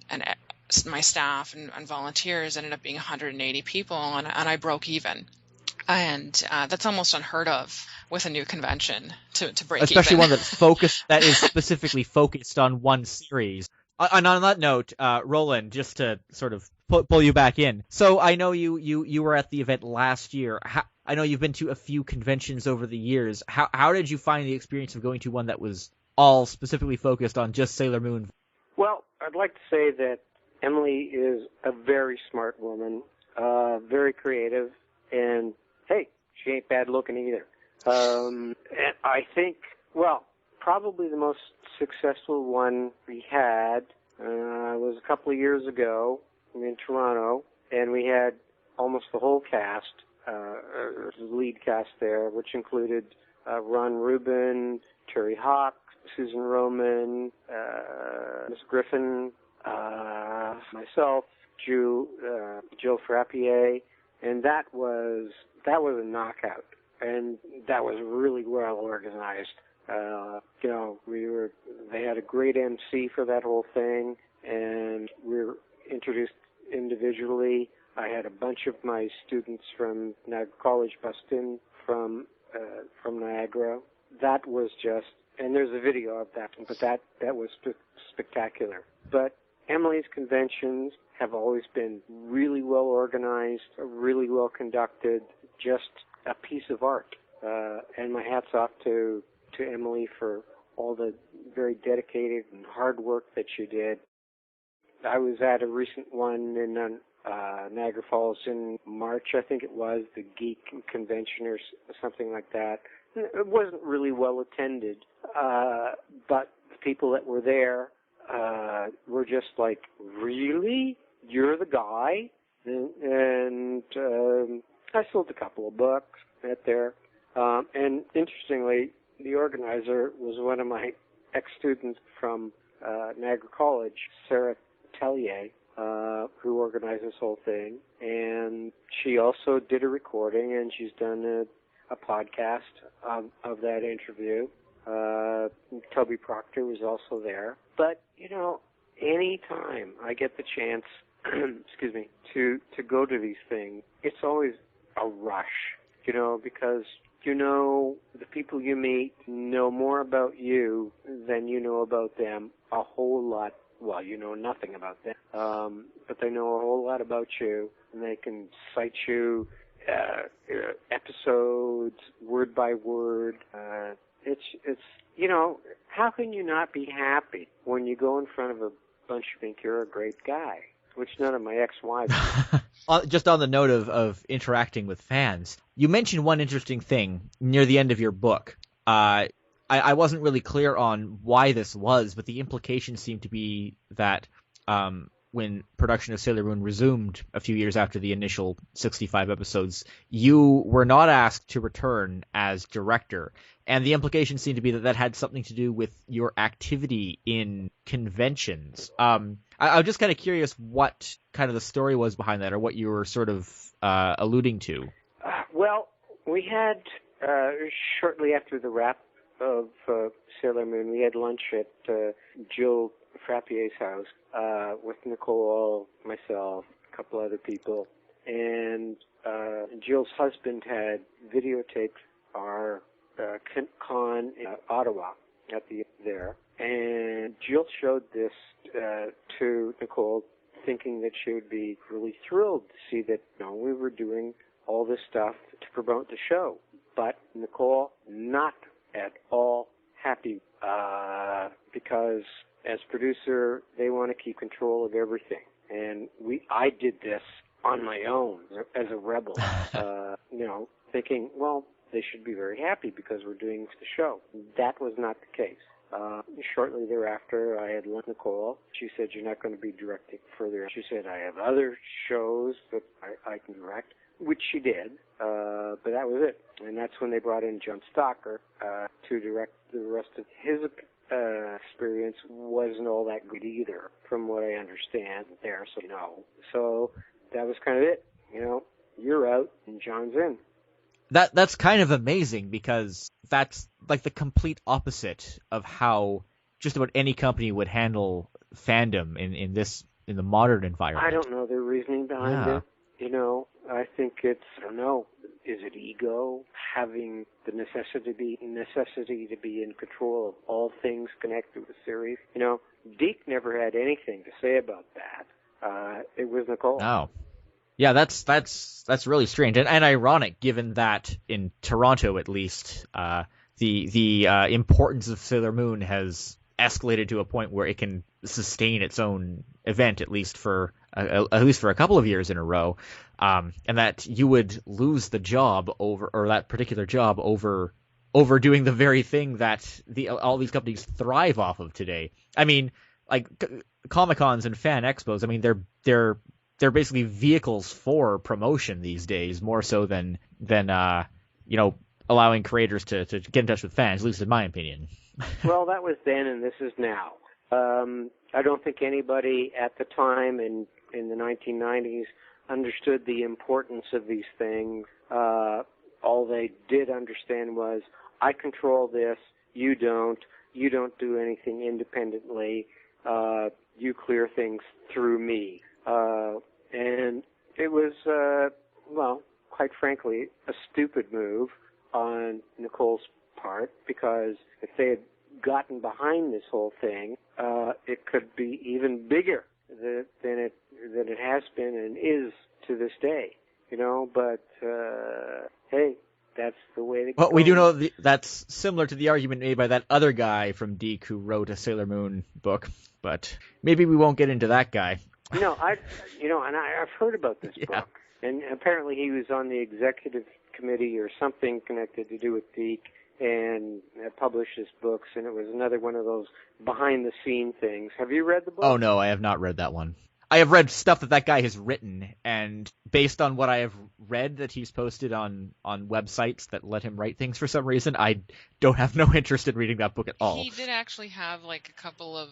my staff and volunteers, ended up being 180 people, and I broke even. And that's almost unheard of with a new convention to break especially even. one that is specifically focused on one series. And on that note, Roland, just to sort of pull you back in. So I know you were at the event last year. I know you've been to a few conventions over the years. How did you find the experience of going to one that was all specifically focused on just Sailor Moon? Well, I'd like to say that Emily is a very smart woman, very creative, and hey, she ain't bad looking either. And I think, probably the most successful one we had was a couple of years ago in Toronto, and we had almost the whole cast, the lead cast there, which included Ron Rubin, Terry Hawk, Susan Roman, Miss Griffin, myself, Jill Frappier, and that was a knockout, and that was really well organized. They had a great MC for that whole thing, and we were introduced individually. I had a bunch of my students from Niagara College bust in from Niagara. That was just, and there's a video of that, but that was spectacular. But Emily's conventions have always been really well organized, really well conducted, just a piece of art. And my hat's off to Emily for all the very dedicated and hard work that she did. I was at a recent one in Niagara Falls in March, I think it was, the Geek Convention or something like that. It wasn't really well attended, but the people that were there were just like, really? You're the guy? And I sold a couple of books at there. And interestingly, the organizer was one of my ex-students from Niagara College, Sarah Tellier, who organized this whole thing. And she also did a recording, and she's done a podcast of that interview. Toby Proctor was also there. But, any time I get the chance, excuse me, to go to these things, it's always a rush, because the people you meet know more about you than you know about them a whole lot. Well, you know nothing about them, but they know a whole lot about you, and they can cite you episodes word by word. It's how can you not be happy when you go in front of a bunch of think you're a great guy, which none of my ex-wives do. Just on the note of interacting with fans, you mentioned one interesting thing near the end of your book. I wasn't really clear on why this was, but the implication seemed to be that when production of Sailor Moon resumed a few years after the initial 65 episodes, you were not asked to return as director. And the implication seemed to be that that had something to do with your activity in conventions. I'm just kind of curious what kind of the story was behind that, or what you were sort of alluding to. Well, we had, shortly after the wrap of Sailor Moon, we had lunch at Jill Frappier's house with Nicole, myself, a couple other people, and Jill's husband had videotaped our con in Ottawa there, and Jill showed this to Nicole, thinking that she would be really thrilled to see that we were doing all this stuff to promote the show. But Nicole, not at all happy, because as producer, they want to keep control of everything. And I did this on my own as a rebel, thinking, well, they should be very happy because we're doing the show. That was not the case. Shortly thereafter, I had left Nicole. She said, you're not going to be directing further. She said, I have other shows that I can direct, which she did, but that was it. And that's when they brought in John Stocker to direct the rest of his experience. Wasn't all that good either, from what I understand there, So that was kind of it. You're out and John's in. That's kind of amazing, because that's like the complete opposite of how just about any company would handle fandom in the modern environment. I don't know their reasoning behind it. I think it's, I don't know, is it ego, having the necessity to be in control of all things connected with the series? Deke never had anything to say about that. It was Nicole. Oh. Yeah, that's really strange and ironic, given that in Toronto, at least, the importance of Sailor Moon has escalated to a point where it can sustain its own event, at least for a couple of years in a row, and that you would lose the job that particular job over doing the very thing that all these companies thrive off of today. I mean, like Comic-Cons and fan expos. I mean, they're basically vehicles for promotion these days, more so than allowing creators to get in touch with fans, at least in my opinion. Well, that was then, and this is now. I don't think anybody at the time in the 1990s understood the importance of these things. All they did understand was, I control this, you don't do anything independently, you clear things through me. And it was, quite frankly, a stupid move on Nicole's part, because if they had gotten behind this whole thing, it could be even bigger than it has been and is to this day. But hey, that's the way to go. Well, we do know that's similar to the argument made by that other guy from Deke who wrote a Sailor Moon book, but maybe we won't get into that guy. I've heard about this book, and apparently he was on the executive committee or something connected to do with Deke, and published his books, and it was another one of those behind-the-scene things. Have you read the book? Oh, no, I have not read that one. I have read stuff that guy has written, and based on what I have read that he's posted on websites that let him write things for some reason, I don't have no interest in reading that book at all. He did actually have like a couple of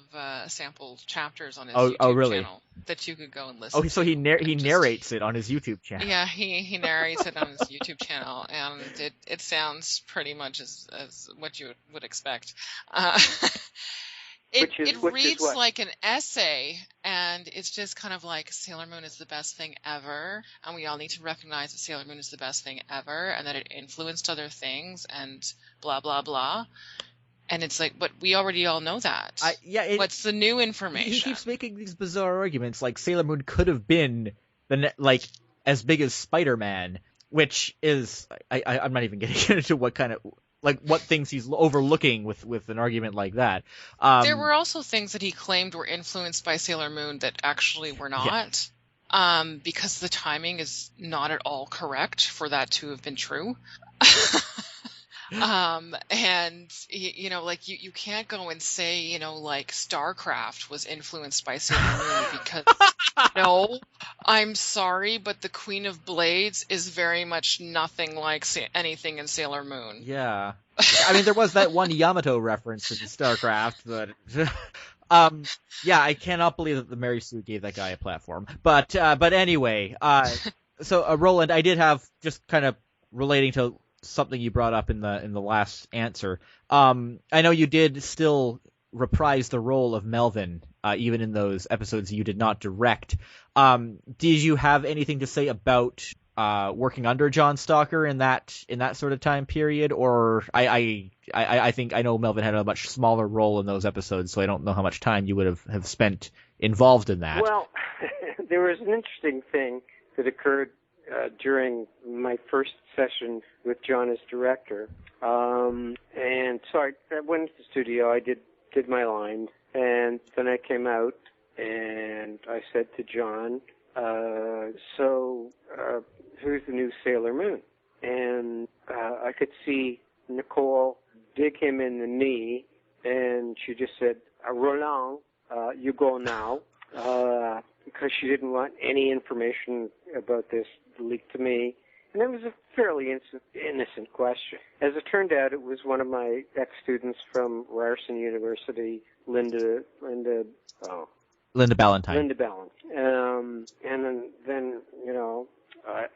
sample chapters on his YouTube channel that you could go and listen to. So he narrates it on his YouTube channel. Yeah, he narrates it on his YouTube channel, and it sounds pretty much as what you would expect. It reads like an essay, and it's just kind of like Sailor Moon is the best thing ever, and we all need to recognize that Sailor Moon is the best thing ever, and that it influenced other things, and blah, blah, blah. And it's like, but we already all know that. What's the new information? He keeps making these bizarre arguments, like Sailor Moon could have been as big as Spider-Man, which is, I'm not even getting into what kind of... what things he's overlooking with an argument like that. There were also things that he claimed were influenced by Sailor Moon that actually were not, because the timing is not at all correct for that to have been true. And like you can't go and say, like StarCraft was influenced by Sailor Moon because no, I'm sorry, but the Queen of Blades is very much nothing like anything in Sailor Moon. Yeah. I mean, there was that one Yamato reference in StarCraft, but yeah, I cannot believe that the Mary Sue gave that guy a platform. But anyway, so Roland, I did have just kind of relating to something you brought up in the last answer. I know you did still reprise the role of Melvin, even in those episodes you did not direct. Did you have anything to say about working under John Stalker in that sort of time period? Or I think I know Melvin had a much smaller role in those episodes, so I don't know how much time you would have spent involved in that. Well, there was an interesting thing that occurred during my first session with John as director. And so I went to the studio, I did my lines, and then I came out and I said to John, who's the new Sailor Moon? And I could see Nicole dig him in the knee, and she just said, Roland, you go now, because she didn't want any information about this leaked to me. And it was a fairly innocent question. As it turned out, it was one of my ex-students from Ryerson University, Linda Ballantyne. And then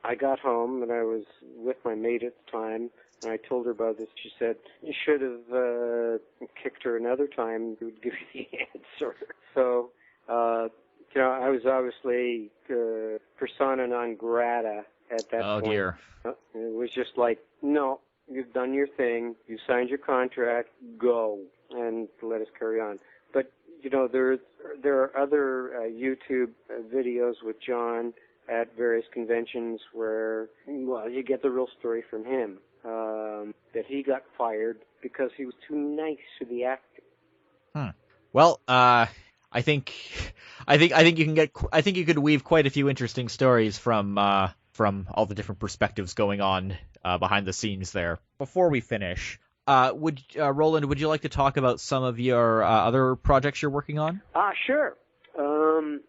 I got home, and I was with my mate at the time, and I told her about this. She said, you should have kicked her another time. It would give you the answer. So, I was obviously persona non grata at that point. Oh, dear. It was just like, no, you've done your thing. You signed your contract. Go. And let us carry on. But, there are other YouTube videos with John at various conventions where, you get the real story from him, that he got fired because he was too nice to the actor. Well, I think you could weave quite a few interesting stories from all the different perspectives going on behind the scenes there. Before we finish, Roland, would you like to talk about some of your other projects you're working on? Sure. I'm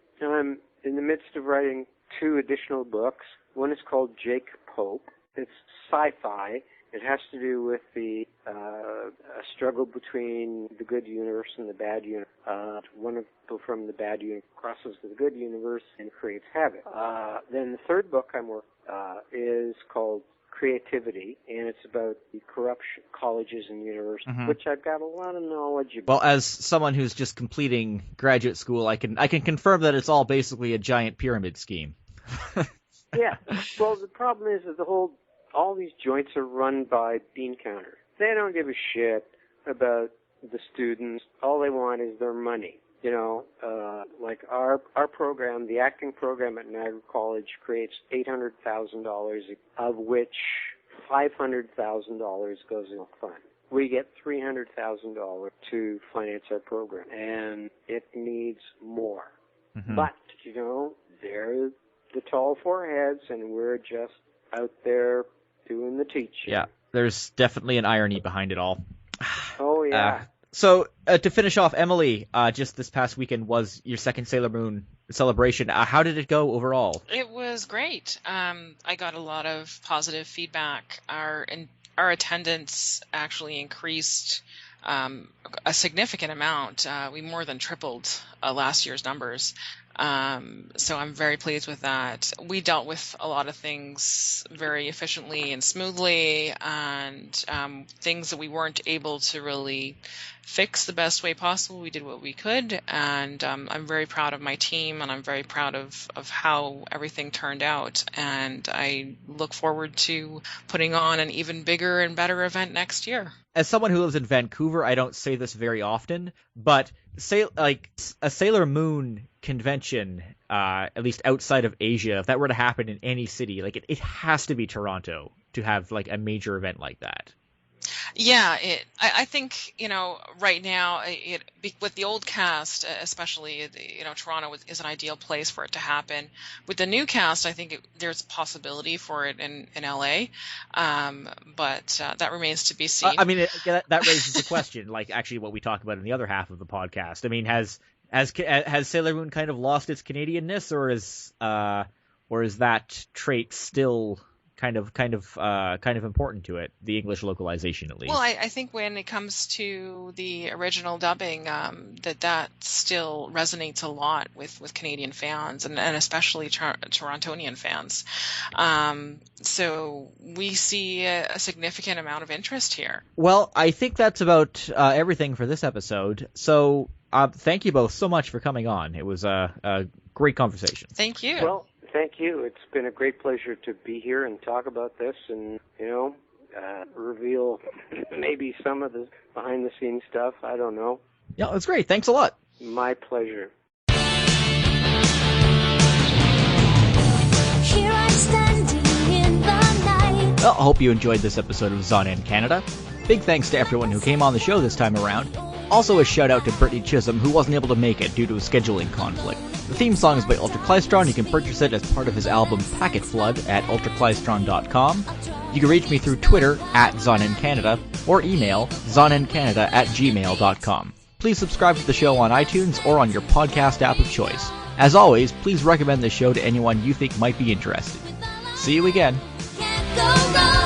in the midst of writing 2 additional books. One is called Jake Pope. It's sci-fi. It has to do with the struggle between the good universe and the bad universe. One of the people from the bad universe crosses to the good universe and creates havoc. Then the third book I'm working is called Creativity, and it's about the corruption of colleges and universities, which I've got a lot of knowledge about. Well, as someone who's just completing graduate school, I can confirm that it's all basically a giant pyramid scheme. Yeah. Well, the problem is that all these joints are run by bean counters. They don't give a shit about the students. All they want is their money. Like our program, the acting program at Niagara College creates $800,000, of which $500,000 goes in fund. We get $300,000 to finance our program, and it needs more. But, they're the tall foreheads, and we're just out there doing the teaching. Yeah, there's definitely an irony behind it all. Oh, yeah. So to finish off, Emily, just this past weekend was your second Sailor Moon celebration. How did it go overall? It was great. I got a lot of positive feedback. Our attendance actually increased a significant amount. We more than tripled last year's numbers. So I'm very pleased with that. We dealt with a lot of things very efficiently and smoothly, and things that we weren't able to really fix the best way possible. We did what we could, and I'm very proud of my team, and I'm very proud of how everything turned out. And I look forward to putting on an even bigger and better event next year. As someone who lives in Vancouver, I don't say this very often, but a Sailor Moon convention, at least outside of Asia, if that were to happen in any city, it has to be Toronto to have a major event like that. Yeah, I think, right now, with the old cast, especially, Toronto is an ideal place for it to happen. With the new cast, I think there's a possibility for it in LA, but that remains to be seen. I mean, that raises the question, like actually what we talked about in the other half of the podcast. I mean, has Sailor Moon kind of lost its Canadianness, or is that trait still kind of important to it, the English localization at least? Well, I think when it comes to the original dubbing, that still resonates a lot with Canadian fans and especially Torontonian fans. So we see a significant amount of interest here. Well, I think that's about everything for this episode. So thank you both so much for coming on. It was a great conversation. Thank you. Well, thank you. It's been a great pleasure to be here and talk about this and, reveal maybe some of the behind-the-scenes stuff. I don't know. Yeah, that's great. Thanks a lot. My pleasure. Here I'm standing in the night. Well, I hope you enjoyed this episode of Zon in Canada. Big thanks to everyone who came on the show this time around. Also a shout out to Brittany Chisholm, who wasn't able to make it due to a scheduling conflict. The theme song is by Ultraclystron. You can purchase it as part of his album Packet Flood at ultraclystron.com. You can reach me through Twitter at ZonInCanada or email zonincanada@gmail.com. Please subscribe to the show on iTunes or on your podcast app of choice. As always, please recommend the show to anyone you think might be interested. See you again. Can't go wrong.